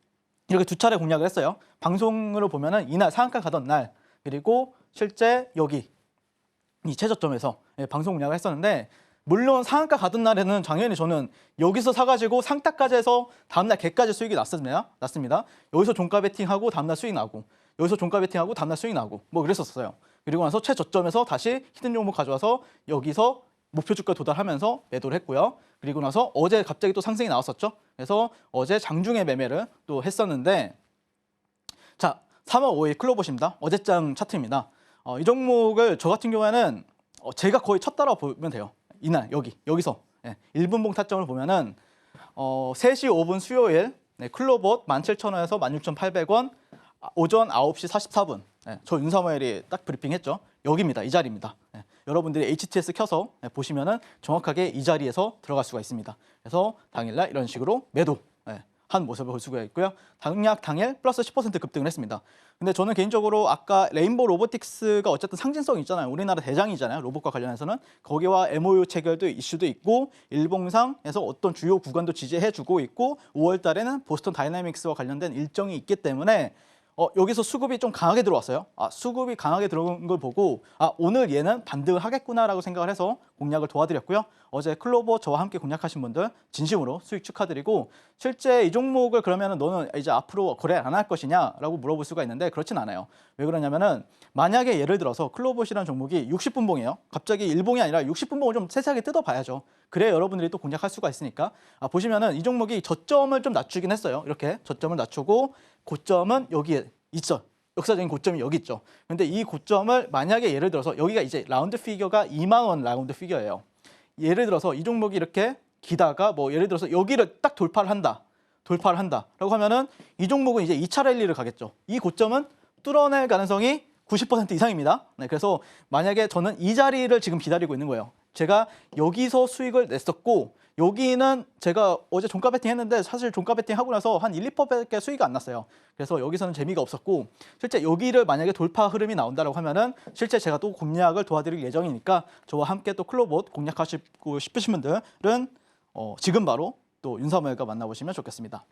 이렇게 두 차례 공략을 했어요. 방송으로 보면은 이날 상한가 가던 날, 그리고 실제 여기 이 최저점에서 방송 공략을 했었는데, 물론 상한가 가던 날에는 당연히 저는 여기서 사가지고 상따까지 해서 다음날 개까지 수익이 났습니다. 여기서 종가 베팅하고 다음날 수익 나고, 여기서 종가 베팅하고 다음날 수익 나고 뭐 그랬었어요. 그리고 나서 최저점에서 다시 히든 종목 가져와서 여기서 목표 주가 도달하면서 매도를 했고요. 그리고 나서 어제 갑자기 또 상승이 나왔었죠. 그래서 어제 장중에 매매를 또 했었는데, 자, 3월 5일 클로봇입니다. 어제장 차트입니다. 이 종목을 저 같은 경우에는 제가 거의 쳤다라고 보면 돼요. 이날 여기서 1분봉 타점을 보면은 3시 5분 수요일 클로봇 17,000원에서 16,800원, 오전 9시 44분 저 윤사무엘이 딱 브리핑했죠. 여기입니다. 이 자리입니다. 여러분들이 HTS 켜서 보시면은 정확하게 이 자리에서 들어갈 수가 있습니다. 그래서 당일날 이런 식으로 매도 한 모습을 볼 수가 있고요. 당일 플러스 10% 급등을 했습니다. 근데 저는 개인적으로 아까 레인보우 로보틱스가 어쨌든 상징성이 있잖아요. 우리나라 대장이잖아요. 로봇과 관련해서는. 거기와 MOU 체결도 이슈도 있고, 일봉상에서 어떤 주요 구간도 지지해주고 있고, 5월 달에는 보스턴 다이내믹스와 관련된 일정이 있기 때문에 여기서 수급이 좀 강하게 들어왔어요. 수급이 강하게 들어온 걸 보고 오늘 얘는 반등을 하겠구나라고 생각을 해서 공략을 도와드렸고요. 어제 클로봇 저와 함께 공략하신 분들 진심으로 수익 축하드리고, 실제 이 종목을 그러면 너는 이제 앞으로 거래 안 할 것이냐라고 물어볼 수가 있는데 그렇진 않아요. 왜 그러냐면은 만약에 예를 들어서 클로봇이라는 종목이 60분봉이에요. 갑자기 일봉이 아니라 60분봉을 좀 세세하게 뜯어봐야죠. 그래야 여러분들이 또 공략할 수가 있으니까. 보시면은 이 종목이 저점을 좀 낮추긴 했어요. 이렇게 저점을 낮추고 고점은 여기에 있죠. 역사적인 고점이 여기 있죠. 근데 이 고점을 만약에 예를 들어서 여기가 이제 라운드 피겨가 2만 원 라운드 피겨예요. 예를 들어서 이 종목이 이렇게 기다가 뭐 예를 들어서 여기를 딱 돌파를 한다라고 하면은 이 종목은 이제 2차 랠리를 가겠죠. 이 고점은 뚫어낼 가능성이 90% 이상입니다. 네, 그래서 만약에 저는 이 자리를 지금 기다리고 있는 거예요. 제가 여기서 수익을 냈었고 여기는 제가 어제 종가 베팅 했는데 사실 종가 베팅 하고 나서 한 1, 2%밖에 수익이 안 났어요. 그래서 여기서는 재미가 없었고 실제 여기를 만약에 돌파 흐름이 나온다고 하면은 실제 제가 또 공략을 도와드릴 예정이니까 저와 함께 또 클로봇 공략하시고 싶으신 분들은 지금 바로 또 윤사모일과 만나보시면 좋겠습니다.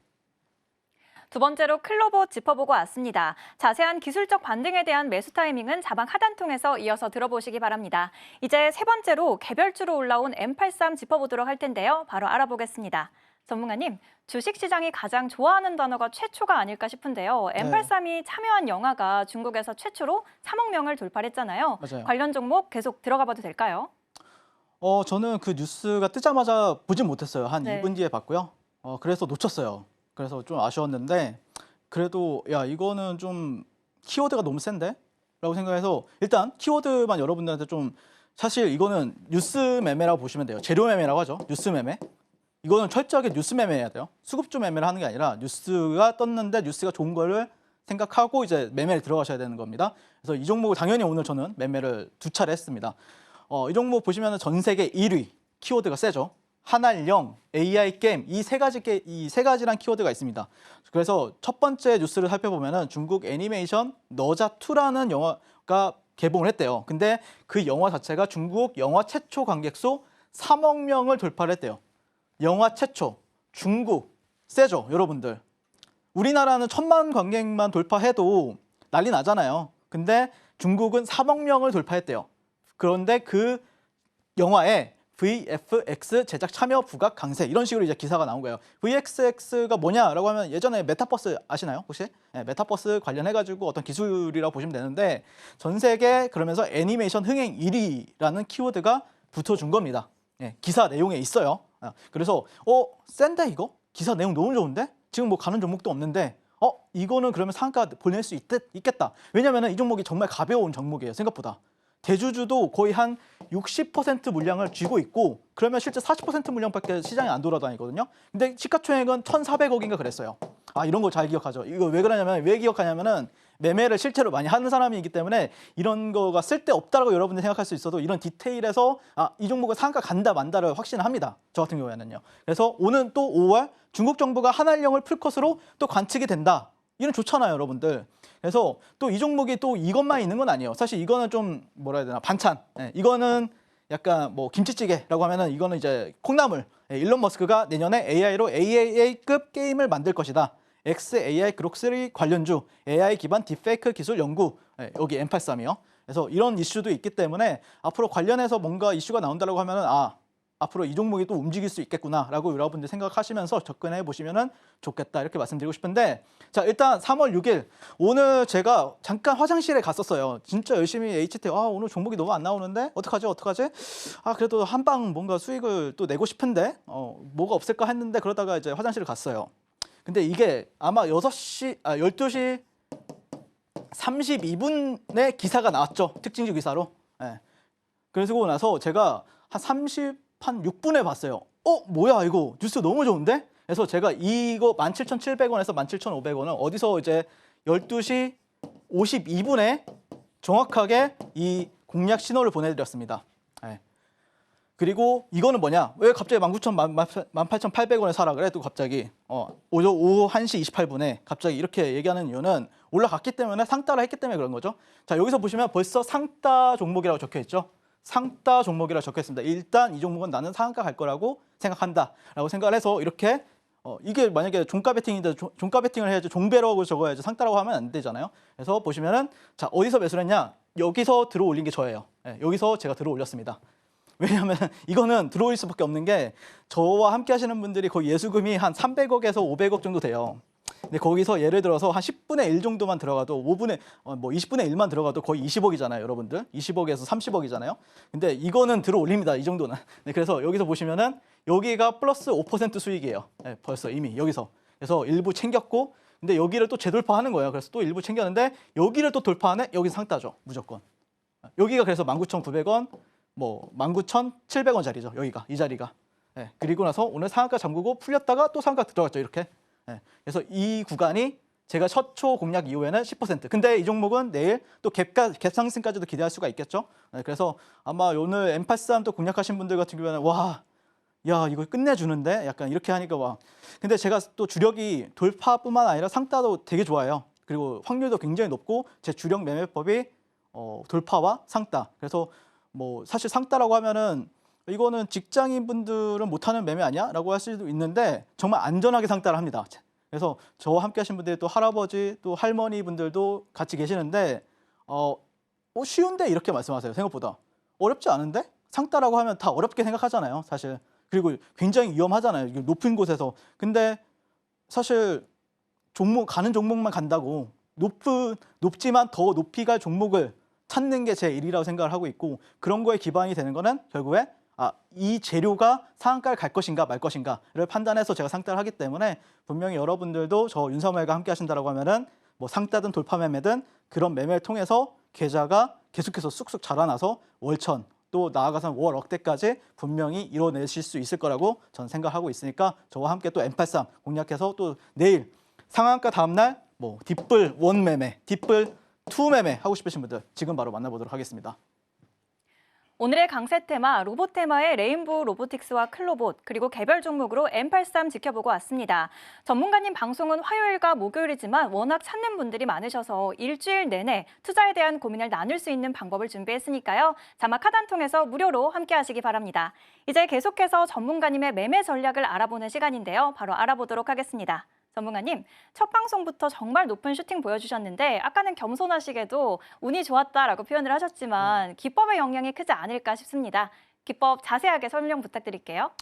두 번째로 클로봇 짚어보고 왔습니다. 자세한 기술적 반등에 대한 매수 타이밍은 자방 하단 통해서 이어서 들어보시기 바랍니다. 이제 세 번째로 개별주로 올라온 M83 짚어보도록 할 텐데요. 바로 알아보겠습니다. 전문가님, 주식시장이 가장 좋아하는 단어가 최초가 아닐까 싶은데요. M83이 참여한 영화가 중국에서 최초로 3억 명을 돌파했잖아요. 맞아요. 관련 종목 계속 들어가 봐도 될까요? 저는 그 뉴스가 뜨자마자 보진 못했어요. 한 네. 2분 뒤에 봤고요. 그래서 놓쳤어요. 그래서 좀 아쉬웠는데 그래도 야 이거는 좀 키워드가 너무 센데? 라고 생각해서 일단 키워드만 여러분들한테 좀 사실 이거는 뉴스 매매라고 보시면 돼요. 재료 매매라고 하죠. 뉴스 매매. 이거는 철저하게 뉴스 매매해야 돼요. 수급주 매매를 하는 게 아니라 뉴스가 떴는데 뉴스가 좋은 거를 생각하고 이제 매매를 들어가셔야 되는 겁니다. 그래서 이 종목을 당연히 오늘 저는 매매를 2차례 했습니다. 이 종목 보시면 전 세계 1위 키워드가 세죠. 한알령, AI 게임 이 세 가지란 키워드가 있습니다. 그래서 첫 번째 뉴스를 살펴보면은 중국 애니메이션 너자 2라는 영화가 개봉을 했대요. 근데 그 영화 자체가 중국 영화 최초 관객 수 3억 명을 돌파를 했대요. 영화 최초, 중국 세죠, 여러분들. 우리나라는 1,000만 관객만 돌파해도 난리 나잖아요. 근데 중국은 3억 명을 돌파했대요. 그런데 그 영화에 VFX 제작 참여 부각 강세 이런 식으로 이제 기사가 나온 거예요. VFX가 뭐냐라고 하면 예전에 메타버스 아시나요 혹시? 네, 메타버스 관련해가지고 어떤 기술이라고 보시면 되는데 전 세계 그러면서 애니메이션 흥행 1위라는 키워드가 붙어준 겁니다. 네, 기사 내용에 있어요. 그래서 센데 이거? 기사 내용 너무 좋은데? 지금 뭐 가는 종목도 없는데 이거는 그러면 상한가 보낼 수 있겠다. 왜냐면은 이 종목이 정말 가벼운 종목이에요. 생각보다. 대주주도 거의 한 60% 물량을 쥐고 있고 그러면 실제 40% 물량밖에 시장에 안 돌아다니거든요. 근데 시가총액은 1,400억인가 그랬어요. 이런 거 잘 기억하죠. 이거 왜 기억하냐면은 매매를 실제로 많이 하는 사람이기 때문에 이런 거가 쓸데없다라고 여러분들이 생각할 수 있어도 이런 디테일에서 이 종목은 상한가 간다 만다를 확신을 합니다. 저 같은 경우에는요. 그래서 오는 또 5월 중국 정부가 한알령을 풀컷으로 또 관측이 된다. 이건 좋잖아요, 여러분들. 그래서 또 이 종목이 또 이것만 있는 건 아니에요. 사실 이거는 좀 뭐라 해야 되나 반찬. 이거는 약간 뭐 김치찌개라고 하면은 이거는 이제 콩나물. 일론 머스크가 내년에 AI로 AAA급 게임을 만들 것이다. XAI 그록3 관련주 AI 기반 딥페이크 기술 연구. 여기 M83이요. 그래서 이런 이슈도 있기 때문에 앞으로 관련해서 뭔가 이슈가 나온다고 하면은 앞으로 이 종목이 또 움직일 수 있겠구나라고 여러분들 생각하시면서 접근해 보시면 좋겠다 이렇게 말씀드리고 싶은데 자 일단 3월 6일 오늘 제가 잠깐 화장실에 갔었어요. 진짜 열심히 HT 오늘 종목이 너무 안 나오는데 어떡하지 그래도 한 방 뭔가 수익을 또 내고 싶은데 뭐가 없을까 했는데 그러다가 이제 화장실을 갔어요. 근데 이게 아마 12시 32분에 기사가 나왔죠. 특징주 기사로. 그러고 나서 제가 한 6분에 봤어요. 뭐야 이거 뉴스 너무 좋은데? 그래서 제가 이거 17,700원에서 17,500원을 어디서 이제 12시 52분에 정확하게 이 공략 신호를 보내드렸습니다. 그리고 이거는 뭐냐? 왜 갑자기 18,800원에 사라 그래? 또 갑자기 오후 1시 28분에 갑자기 이렇게 얘기하는 이유는 올라갔기 때문에 상따를 했기 때문에 그런 거죠. 자 여기서 보시면 벌써 상따 종목이라고 적혀 있죠. 상따 종목이라고 적혀 있습니다. 일단 이 종목은 나는 상한가 갈 거라고 생각한다라고 생각을 해서 이렇게 이게 만약에 종가 베팅인데 종가 베팅을 해야지 종배라고 적어야지 상따라고 하면 안 되잖아요. 그래서 보시면은 자 어디서 매수를 했냐? 여기서 들어 올린 게 저예요. 여기서 제가 들어 올렸습니다. 왜냐하면 이거는 들어올 수밖에 없는 게 저와 함께 하시는 분들이 거의 예수금이 한 300억에서 500억 정도 돼요. 근데 거기서 예를 들어서 한 10분의 1 정도만 들어가도 20분의 1만 들어가도 거의 20억이잖아요, 여러분들. 20억에서 30억이잖아요. 근데 이거는 들어 올립니다, 이 정도는. 네, 그래서 여기서 보시면은 여기가 플러스 5% 수익이에요. 네, 벌써 이미 여기서. 그래서 일부 챙겼고 근데 여기를 또 재돌파하는 거예요. 그래서 또 일부 챙겼는데 여기를 또 돌파하네? 여기 상따죠, 무조건. 여기가 그래서 19,900원, 19,700원짜리죠. 여기가 이 자리가. 그리고 나서 오늘 상한가 잠그고 풀렸다가 또 상한가 들어갔죠. 이렇게. 그래서 이 구간이 제가 첫 초 공략 이후에는 10%. 근데 이 종목은 내일 또 갭 상승까지도 기대할 수가 있겠죠. 네, 그래서 아마 오늘 M83 또 공략하신 분들 같은 경우에는 와, 야 이거 끝내주는데 약간 이렇게 하니까 와. 근데 제가 또 주력이 돌파뿐만 아니라 상따도 되게 좋아해요. 그리고 확률도 굉장히 높고 제 주력 매매법이 돌파와 상따. 그래서 뭐 사실 상따라고 하면은 이거는 직장인 분들은 못하는 매매 아니야? 라고 할 수도 있는데 정말 안전하게 상따를 합니다. 그래서 저와 함께 하신 분들이 또 할아버지 또 할머니 분들도 같이 계시는데 쉬운데 이렇게 말씀하세요. 생각보다 어렵지 않은데? 상따라고 하면 다 어렵게 생각하잖아요. 사실. 그리고 굉장히 위험하잖아요. 이게 높은 곳에서. 근데 사실 가는 종목만 간다고 높지만 더 높이 갈 종목을 찾는 게 제 일이라고 생각을 하고 있고 그런 거에 기반이 되는 거는 결국에 이 재료가 상한가를 갈 것인가 말 것인가를 판단해서 제가 상따를 하기 때문에 분명히 여러분들도 저 윤서모가 함께 하신다라고 하면은 뭐 상따든 돌파 매매든 그런 매매를 통해서 계좌가 계속해서 쑥쑥 자라나서 월천 또 나아가서 월 억대까지 분명히 이뤄내실 수 있을 거라고 저는 생각하고 있으니까 저와 함께 또 M83 공략해서 또 내일 상한가 다음날 뭐 뒷불 원 매매, 뒷불 투 매매 하고 싶으신 분들 지금 바로 만나보도록 하겠습니다. 오늘의 강세 테마, 로봇 테마의 레인보우 로보틱스와 클로봇, 그리고 개별 종목으로 M83 지켜보고 왔습니다. 전문가님 방송은 화요일과 목요일이지만 워낙 찾는 분들이 많으셔서 일주일 내내 투자에 대한 고민을 나눌 수 있는 방법을 준비했으니까요. 자막 하단 통해서 무료로 함께 하시기 바랍니다. 이제 계속해서 전문가님의 매매 전략을 알아보는 시간인데요. 바로 알아보도록 하겠습니다. 전문가님, 첫 방송부터 정말 높은 슈팅 보여주셨는데 아까는 겸손하시게도 운이 좋았다라고 표현을 하셨지만 기법의 영향이 크지 않을까 싶습니다. 기법 자세하게 설명 부탁드릴게요.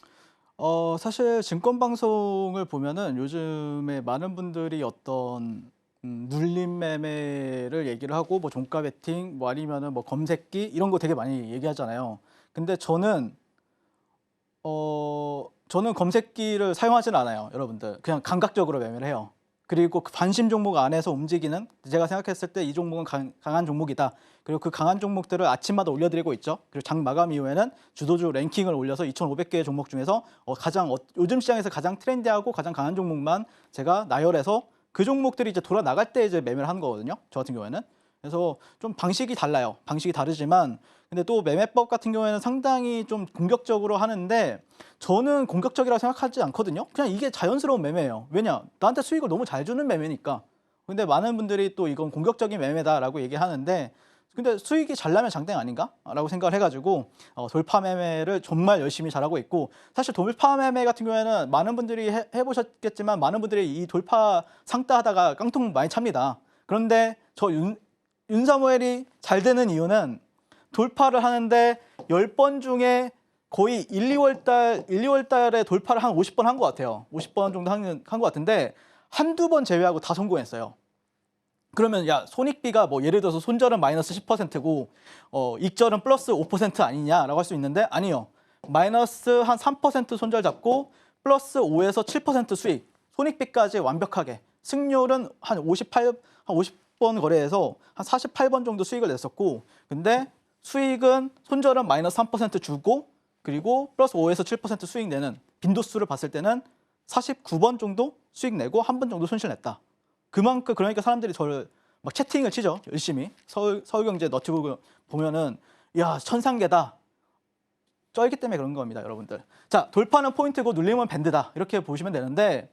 사실 증권 방송을 보면은 요즘에 많은 분들이 어떤 눌림 매매를 얘기를 하고 뭐 종가 베팅 뭐 아니면은 뭐 검색기 이런 거 되게 많이 얘기하잖아요. 근데 저는 검색기를 사용하지는 않아요, 여러분들. 그냥 감각적으로 매매를 해요. 그리고 그 관심 종목 안에서 움직이는 제가 생각했을 때 이 종목은 강한 종목이다. 그리고 그 강한 종목들을 아침마다 올려드리고 있죠. 그리고 장 마감 이후에는 주도주 랭킹을 올려서 2,500개의 종목 중에서 요즘 시장에서 가장 트렌디하고 가장 강한 종목만 제가 나열해서 그 종목들이 이제 돌아 나갈 때 이제 매매를 하는 거거든요. 저 같은 경우에는. 그래서 좀 방식이 달라요. 방식이 다르지만 근데 또 매매법 같은 경우에는 상당히 좀 공격적으로 하는데 저는 공격적이라고 생각하지 않거든요. 그냥 이게 자연스러운 매매예요. 왜냐? 나한테 수익을 너무 잘 주는 매매니까. 근데 많은 분들이 또 이건 공격적인 매매다라고 얘기하는데 근데 수익이 잘 나면 장땡 아닌가? 라고 생각을 해가지고 돌파 매매를 정말 열심히 잘하고 있고 사실 돌파 매매 같은 경우에는 많은 분들이 해보셨겠지만 많은 분들이 이 돌파 상따 하다가 깡통 많이 찹니다. 그런데 저 윤사무엘이 잘 되는 이유는 돌파를 하는데 10번 중에 거의 1, 2월 달에 돌파를 한 50번 한 것 같아요. 50번 정도 한 것 같은데 한두 번 제외하고 다 성공했어요. 그러면 야 손익비가 뭐 예를 들어서 손절은 마이너스 10%고 익절은 플러스 5% 아니냐라고 할 수 있는데 아니요. 마이너스 한 3% 손절 잡고 플러스 5에서 7% 수익, 손익비까지 완벽하게 승률은 한 50번 거래에서 한 48번 정도 수익을 냈었고 근데 수익은 손절은 마이너스 3% 주고 그리고 플러스 5에서 7% 수익 내는 빈도수를 봤을 때는 49번 정도 수익 내고 한 번 정도 손실 냈다. 그만큼 그러니까 사람들이 저를 막 채팅을 치죠. 열심히. 서울경제 너튜브 보면은 야 천상계다. 쩔기 때문에 그런 겁니다. 여러분들. 자 돌파는 포인트고 눌림은 밴드다. 이렇게 보시면 되는데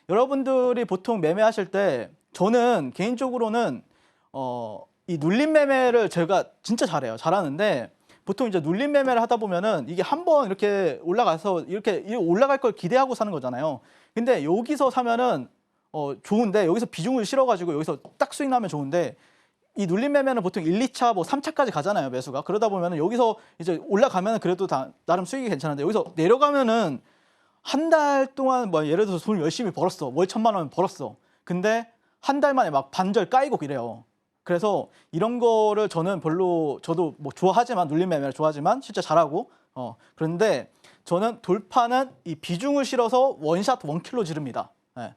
여러분들이 보통 매매하실 때 저는 개인적으로는 이 눌림 매매를 제가 진짜 잘하는데 보통 이제 눌림 매매를 하다 보면은 이게 한번 이렇게 올라가서 이렇게 올라갈 걸 기대하고 사는 거잖아요. 근데 여기서 사면은 좋은데 여기서 비중을 실어가지고 여기서 딱 수익 나면 좋은데 이 눌림 매매는 보통 1, 2차 뭐 3차까지 가잖아요, 매수가. 그러다 보면은 여기서 이제 올라가면은 그래도 나름 수익이 괜찮은데 여기서 내려가면은 한 달 동안 뭐 예를 들어서 돈을 열심히 벌었어. 월 1,000만 원 벌었어. 근데 한 달 만에 막 반절 까이고 이래요. 그래서 이런 거를 저도 뭐 좋아하지만 눌림 매매를 좋아하지만 실제 잘하고 그런데 저는 돌파는 이 비중을 실어서 원샷 원킬로 지릅니다. 예.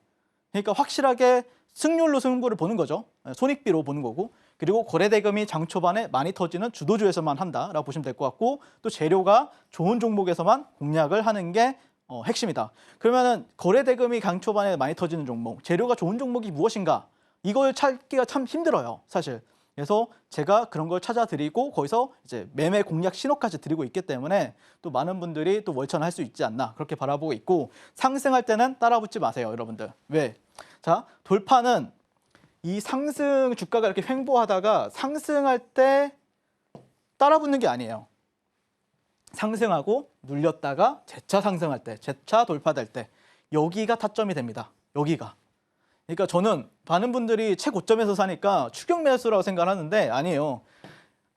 그러니까 확실하게 승률로 승부를 보는 거죠. 손익비로 보는 거고 그리고 거래대금이 장 초반에 많이 터지는 주도주에서만 한다라고 보시면 될 것 같고 또 재료가 좋은 종목에서만 공략을 하는 게 핵심이다. 그러면은 거래대금이 강 초반에 많이 터지는 종목, 재료가 좋은 종목이 무엇인가? 이걸 찾기가 참 힘들어요, 사실. 그래서 제가 그런 걸 찾아드리고 거기서 이제 매매 공략 신호까지 드리고 있기 때문에 또 많은 분들이 또 월천할 수 있지 않나 그렇게 바라보고 있고, 상승할 때는 따라붙지 마세요, 여러분들. 왜? 자, 돌파는 이 상승 주가가 이렇게 횡보하다가 상승할 때 따라붙는 게 아니에요. 상승하고 눌렸다가 재차 상승할 때, 재차 돌파될 때, 여기가 타점이 됩니다. 여기가. 그러니까 저는 많은 분들이 최고점에서 사니까 추격 매수라고 생각하는데 아니에요.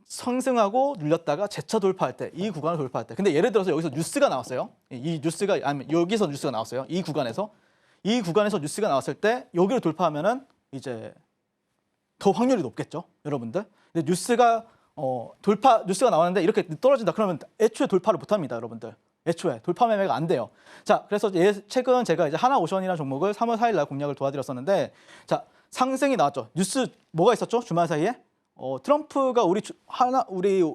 상승하고 눌렸다가 재차 돌파할 때, 이 구간을 돌파할 때. 근데 예를 들어서 여기서 뉴스가 나왔어요. 이 뉴스가 아니면 여기서 뉴스가 나왔어요. 이 구간에서 뉴스가 나왔을 때 여기를 돌파하면은 이제 더 확률이 높겠죠, 여러분들. 근데 뉴스가 뉴스가 나왔는데 이렇게 떨어진다 그러면 애초에 돌파를 못 합니다, 여러분들. 애초에 돌파 매매가 안 돼요. 자, 그래서 최근 제가 이제 하나오션이라는 종목을 3월 4일 날 공략을 도와드렸었는데, 자, 상승이 나왔죠. 뉴스 뭐가 있었죠? 주말 사이에 트럼프가 우리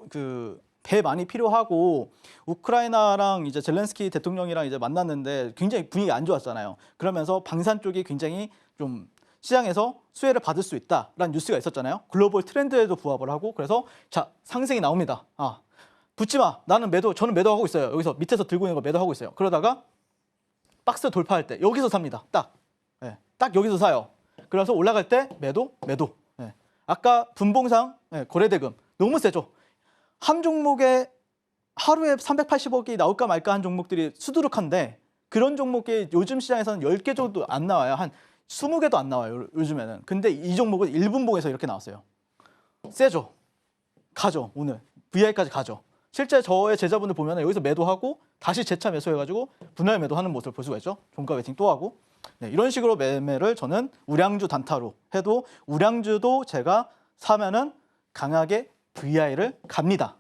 그 배 많이 필요하고 우크라이나랑 이제 젤렌스키 대통령이랑 이제 만났는데 굉장히 분위기 안 좋았잖아요. 그러면서 방산 쪽이 굉장히 좀 시장에서 수혜를 받을 수 있다라는 뉴스가 있었잖아요. 글로벌 트렌드에도 부합을 하고, 그래서 자, 상승이 나옵니다. 붙지 마. 저는 매도하고 있어요. 여기서 밑에서 들고 있는 거 매도하고 있어요. 그러다가 박스 돌파할 때 여기서 삽니다. 딱 여기서 사요. 그래서 올라갈 때 매도. 아까 분봉상 거래대금 너무 세죠. 한 종목에 하루에 380억이 나올까 말까 한 종목들이 수두룩한데, 그런 종목이 요즘 시장에서는 10개 정도 안 나와요. 한 20개도 안 나와요, 요즘에는. 근데 이 종목은 1분봉에서 이렇게 나왔어요. 세죠. 가죠. 오늘 VI까지 가죠. 실제 저의 제자분들 보면 여기서 매도하고 다시 재차 매수해가지고 분할 매도하는 모습을 볼 수가 있죠. 종가 베팅 또 하고. 이런 식으로 매매를 저는 우량주 단타로 해도, 우량주도 제가 사면은 강하게 VI를 갑니다.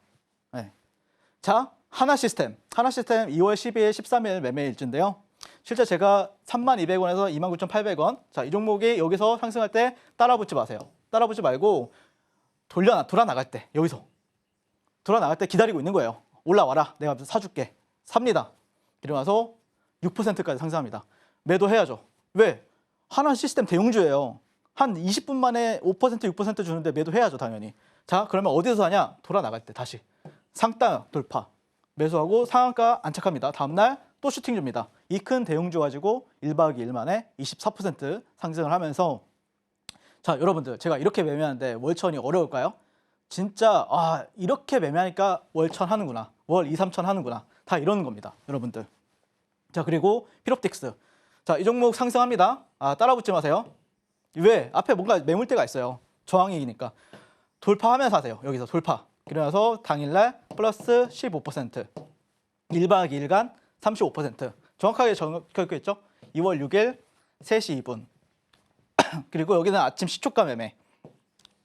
자, 하나시스템 2월 12일, 13일 매매 일주인데요. 실제 제가 32,200원에서 29,800원. 자, 이 종목이 여기서 상승할 때 따라붙지 마세요. 따라붙지 말고 돌아 나갈 때, 여기서 돌아 나갈 때 기다리고 있는 거예요. 올라와라, 내가 사줄게. 삽니다. 이러면서 6%까지 상승합니다. 매도해야죠. 왜? 하나 시스템 대용주예요. 한 20분 만에 5%, 6% 주는데 매도해야죠, 당연히. 자, 그러면 어디서 사냐? 돌아 나갈 때 다시 상따 돌파 매수하고 상한가 안착합니다. 다음날 또 슈팅 줍니다. 이 큰 대용주 가지고 1박 2일 만에 24% 상승을 하면서, 자, 여러분들, 제가 이렇게 매매하는데 월천이 어려울까요? 진짜 이렇게 매매하니까 월천 하는구나, 월 2, 3천 하는구나, 다 이런 겁니다, 여러분들. 자, 그리고 피롭틱스. 자, 이 종목 상승합니다. 따라붙지 마세요. 왜? 앞에 뭔가 매물대가 있어요. 저항이니까. 돌파하면 사세요. 여기서 돌파. 그러면서 당일날 플러스 15%, 1박 2일간 35%. 정확하게 적혀있죠? 2월 6일 3시 2분. 그리고 여기는 아침 시초가 매매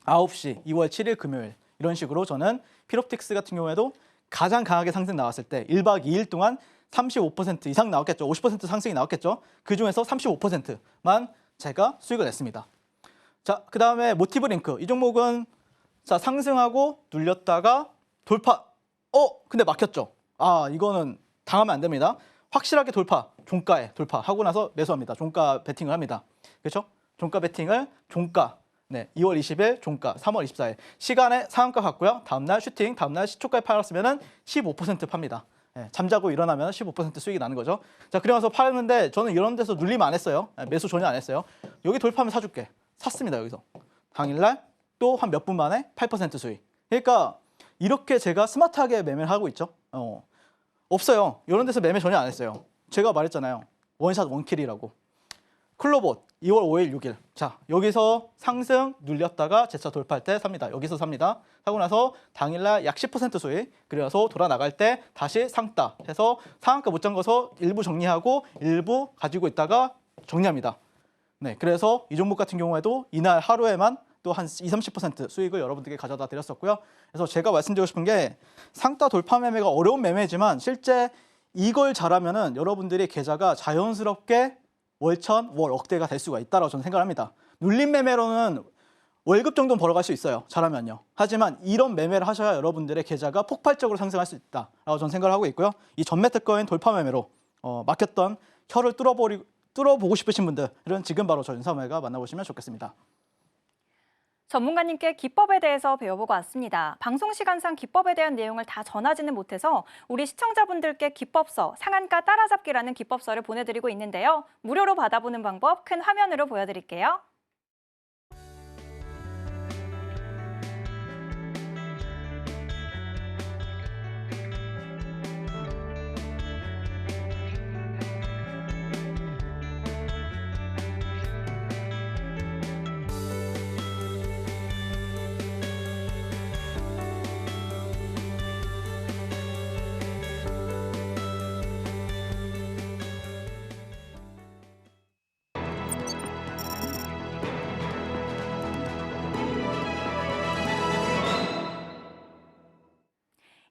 9시 2월 7일 금요일. 이런 식으로 저는 피롭틱스 같은 경우에도 가장 강하게 상승 나왔을 때 1박 2일 동안 35% 이상 나왔겠죠. 50% 상승이 나왔겠죠. 그중에서 35%만 제가 수익을 냈습니다. 자, 그 다음에 모티브 링크. 이 종목은 자, 상승하고 눌렸다가 돌파. 근데 막혔죠. 이거는 당하면 안 됩니다. 확실하게 돌파, 종가에 돌파하고 나서 매수합니다. 종가 베팅을 합니다. 그렇죠? 종가 베팅을 2월 20일 종가, 3월 24일 시간에 상한가 갔고요. 다음날 슈팅, 다음날 시초가에 팔았으면 15% 팝니다. 잠자고 일어나면 15% 수익이 나는 거죠. 자, 그러면서 팔았는데 저는 이런 데서 눌리면 안 했어요. 매수 전혀 안 했어요. 여기 돌파하면 사줄게. 샀습니다, 여기서. 당일날 또 한 몇 분 만에 8% 수익. 그러니까 이렇게 제가 스마트하게 매매를 하고 있죠. 없어요. 이런 데서 매매 전혀 안 했어요. 제가 말했잖아요. 원샷 원킬이라고. 클로봇 2월 5일 6일. 자, 여기서 상승 눌렸다가 재차 돌파할 때 삽니다. 여기서 삽니다. 사고 나서 당일날 약 10% 수익. 그래서 돌아 나갈 때 다시 상따 해서 상한가 못 잠궈서 일부 정리하고 일부 가지고 있다가 정리합니다. 그래서 이 종목 같은 경우에도 이날 하루에만 또 한 20, 30% 수익을 여러분들께 가져다 드렸었고요. 그래서 제가 말씀드리고 싶은 게, 상따 돌파 매매가 어려운 매매지만 실제 이걸 잘하면은 여러분들이 계좌가 자연스럽게 월천, 월 억대가 될 수가 있다고 저는 생각합니다. 눌림 매매로는 월급 정도는 벌어갈 수 있어요, 잘하면요. 하지만 이런 매매를 하셔야 여러분들의 계좌가 폭발적으로 상승할 수 있다라고 저는 생각을 하고 있고요. 이 전매특허인 돌파 매매로 막혔던 혀를 뚫어보고 싶으신 분들은 지금 바로 저 윤사모가 만나보시면 좋겠습니다. 전문가님께 기법에 대해서 배워보고 왔습니다. 방송 시간상 기법에 대한 내용을 다 전하지는 못해서 우리 시청자분들께 기법서, 상한가 따라잡기라는 기법서를 보내드리고 있는데요. 무료로 받아보는 방법 큰 화면으로 보여드릴게요.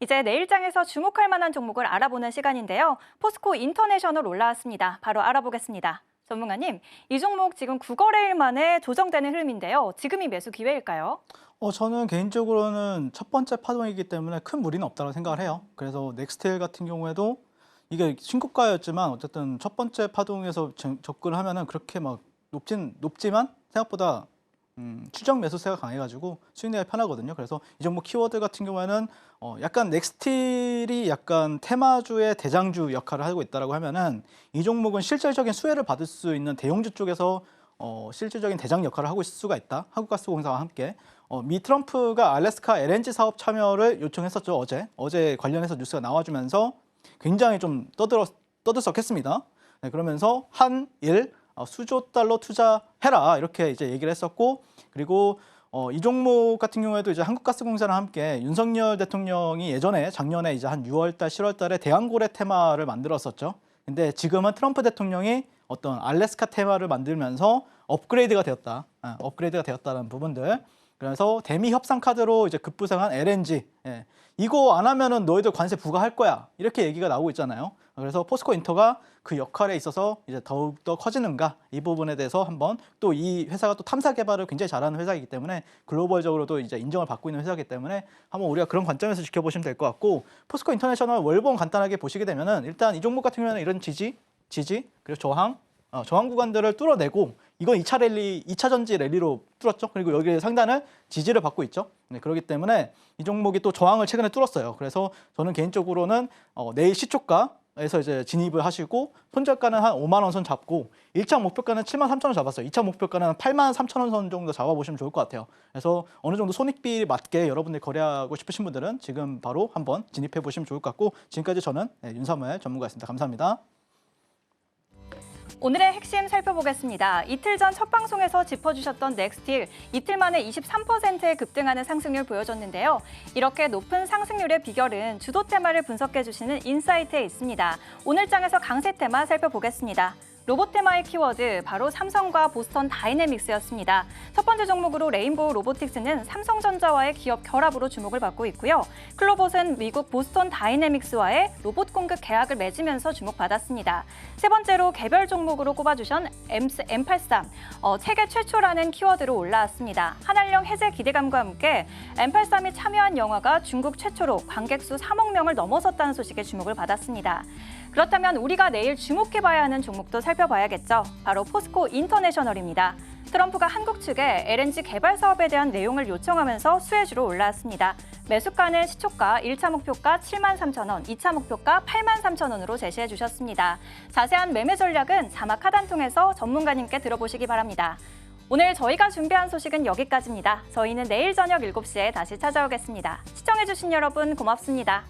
이제 내일장에서 주목할 만한 종목을 알아보는 시간인데요. 포스코 인터내셔널 올라왔습니다. 바로 알아보겠습니다. 전문가님, 이 종목 지금 9거래일 만에 조정되는 흐름인데요. 지금이 매수 기회일까요? 저는 개인적으로는 첫 번째 파동이기 때문에 큰 무리는 없다고 생각을 해요. 그래서 넥스테일 같은 경우에도 이게 신고가였지만 어쨌든 첫 번째 파동에서 접근을 하면은 그렇게 막 높지만 생각보다 추정 매수세가 강해가지고 수익 내기 편하거든요. 그래서 이 종목 키워드 같은 경우에는 약간 넥스틸이 약간 테마주의 대장주 역할을 하고 있다라고 하면은 이 종목은 실질적인 수혜를 받을 수 있는 대형주 쪽에서 실질적인 대장 역할을 하고 있을 수가 있다. 한국가스공사와 함께 미 트럼프가 알래스카 LNG 사업 참여를 요청했었죠. 어제 관련해서 뉴스가 나와주면서 굉장히 좀 떠들썩했습니다. 네, 그러면서 한일 수조 달러 투자해라 이렇게 이제 얘기를 했었고, 그리고 이 종목 같은 경우에도 이제 한국가스공사랑 함께 윤석열 대통령이 작년에 이제 한 6월달, 7월달에 대왕고래 테마를 만들었었죠. 근데 지금은 트럼프 대통령이 어떤 알래스카 테마를 만들면서 업그레이드가 되었다는 부분들. 그래서 대미 협상 카드로 이제 급부상한 LNG. 이거 안 하면은 너희들 관세 부과할 거야. 이렇게 얘기가 나오고 있잖아요. 그래서 포스코 인터가 그 역할에 있어서 이제 더욱더 커지는가, 이 부분에 대해서 한번, 또 이 회사가 또 탐사 개발을 굉장히 잘하는 회사이기 때문에 글로벌적으로도 이제 인정을 받고 있는 회사이기 때문에 한번 우리가 그런 관점에서 지켜보시면 될 것 같고, 포스코 인터내셔널 월봉 간단하게 보시게 되면은 일단 이 종목 같은 경우에는 이런 지지 그리고 저항 구간들을 뚫어내고, 이건 2차 전지 랠리로 뚫었죠. 그리고 여기 상단을 지지를 받고 있죠. 네, 그렇기 때문에 이 종목이 또 저항을 최근에 뚫었어요. 그래서 저는 개인적으로는 내일 시초가에서 이제 진입을 하시고, 손절가는 한 5만 원 선 잡고 1차 목표가는 7만 3천 원 잡았어요. 2차 목표가는 8만 3천 원 선 정도 잡아보시면 좋을 것 같아요. 그래서 어느 정도 손익비 맞게 여러분들이 거래하고 싶으신 분들은 지금 바로 한번 진입해 보시면 좋을 것 같고, 지금까지 저는 윤사무엘 전문가였습니다. 감사합니다. 오늘의 핵심 살펴보겠습니다. 이틀 전 첫 방송에서 짚어주셨던 넥스틸, 이틀 만에 23%의 급등하는 상승률 보여줬는데요. 이렇게 높은 상승률의 비결은 주도 테마를 분석해주시는 인사이트에 있습니다. 오늘 장에서 강세 테마 살펴보겠습니다. 로봇 테마의 키워드, 바로 삼성과 보스턴 다이내믹스였습니다. 첫 번째 종목으로 레인보우 로보틱스는 삼성전자와의 기업 결합으로 주목을 받고 있고요. 클로봇은 미국 보스턴 다이내믹스와의 로봇 공급 계약을 맺으면서 주목받았습니다. 세 번째로 개별 종목으로 꼽아주신 M83, 세계 최초라는 키워드로 올라왔습니다. 한한령 해제 기대감과 함께 M83이 참여한 영화가 중국 최초로 관객 수 3억 명을 넘어섰다는 소식에 주목을 받았습니다. 그렇다면 우리가 내일 주목해봐야 하는 종목도 살펴봐야겠죠. 바로 포스코 인터내셔널입니다. 트럼프가 한국 측에 LNG 개발 사업에 대한 내용을 요청하면서 수혜주로 올라왔습니다. 매수가는 시초가 1차 목표가 7만 3천 원, 2차 목표가 8만 3천 원으로 제시해 주셨습니다. 자세한 매매 전략은 자막 하단 통해서 전문가님께 들어보시기 바랍니다. 오늘 저희가 준비한 소식은 여기까지입니다. 저희는 내일 저녁 7시에 다시 찾아오겠습니다. 시청해주신 여러분 고맙습니다.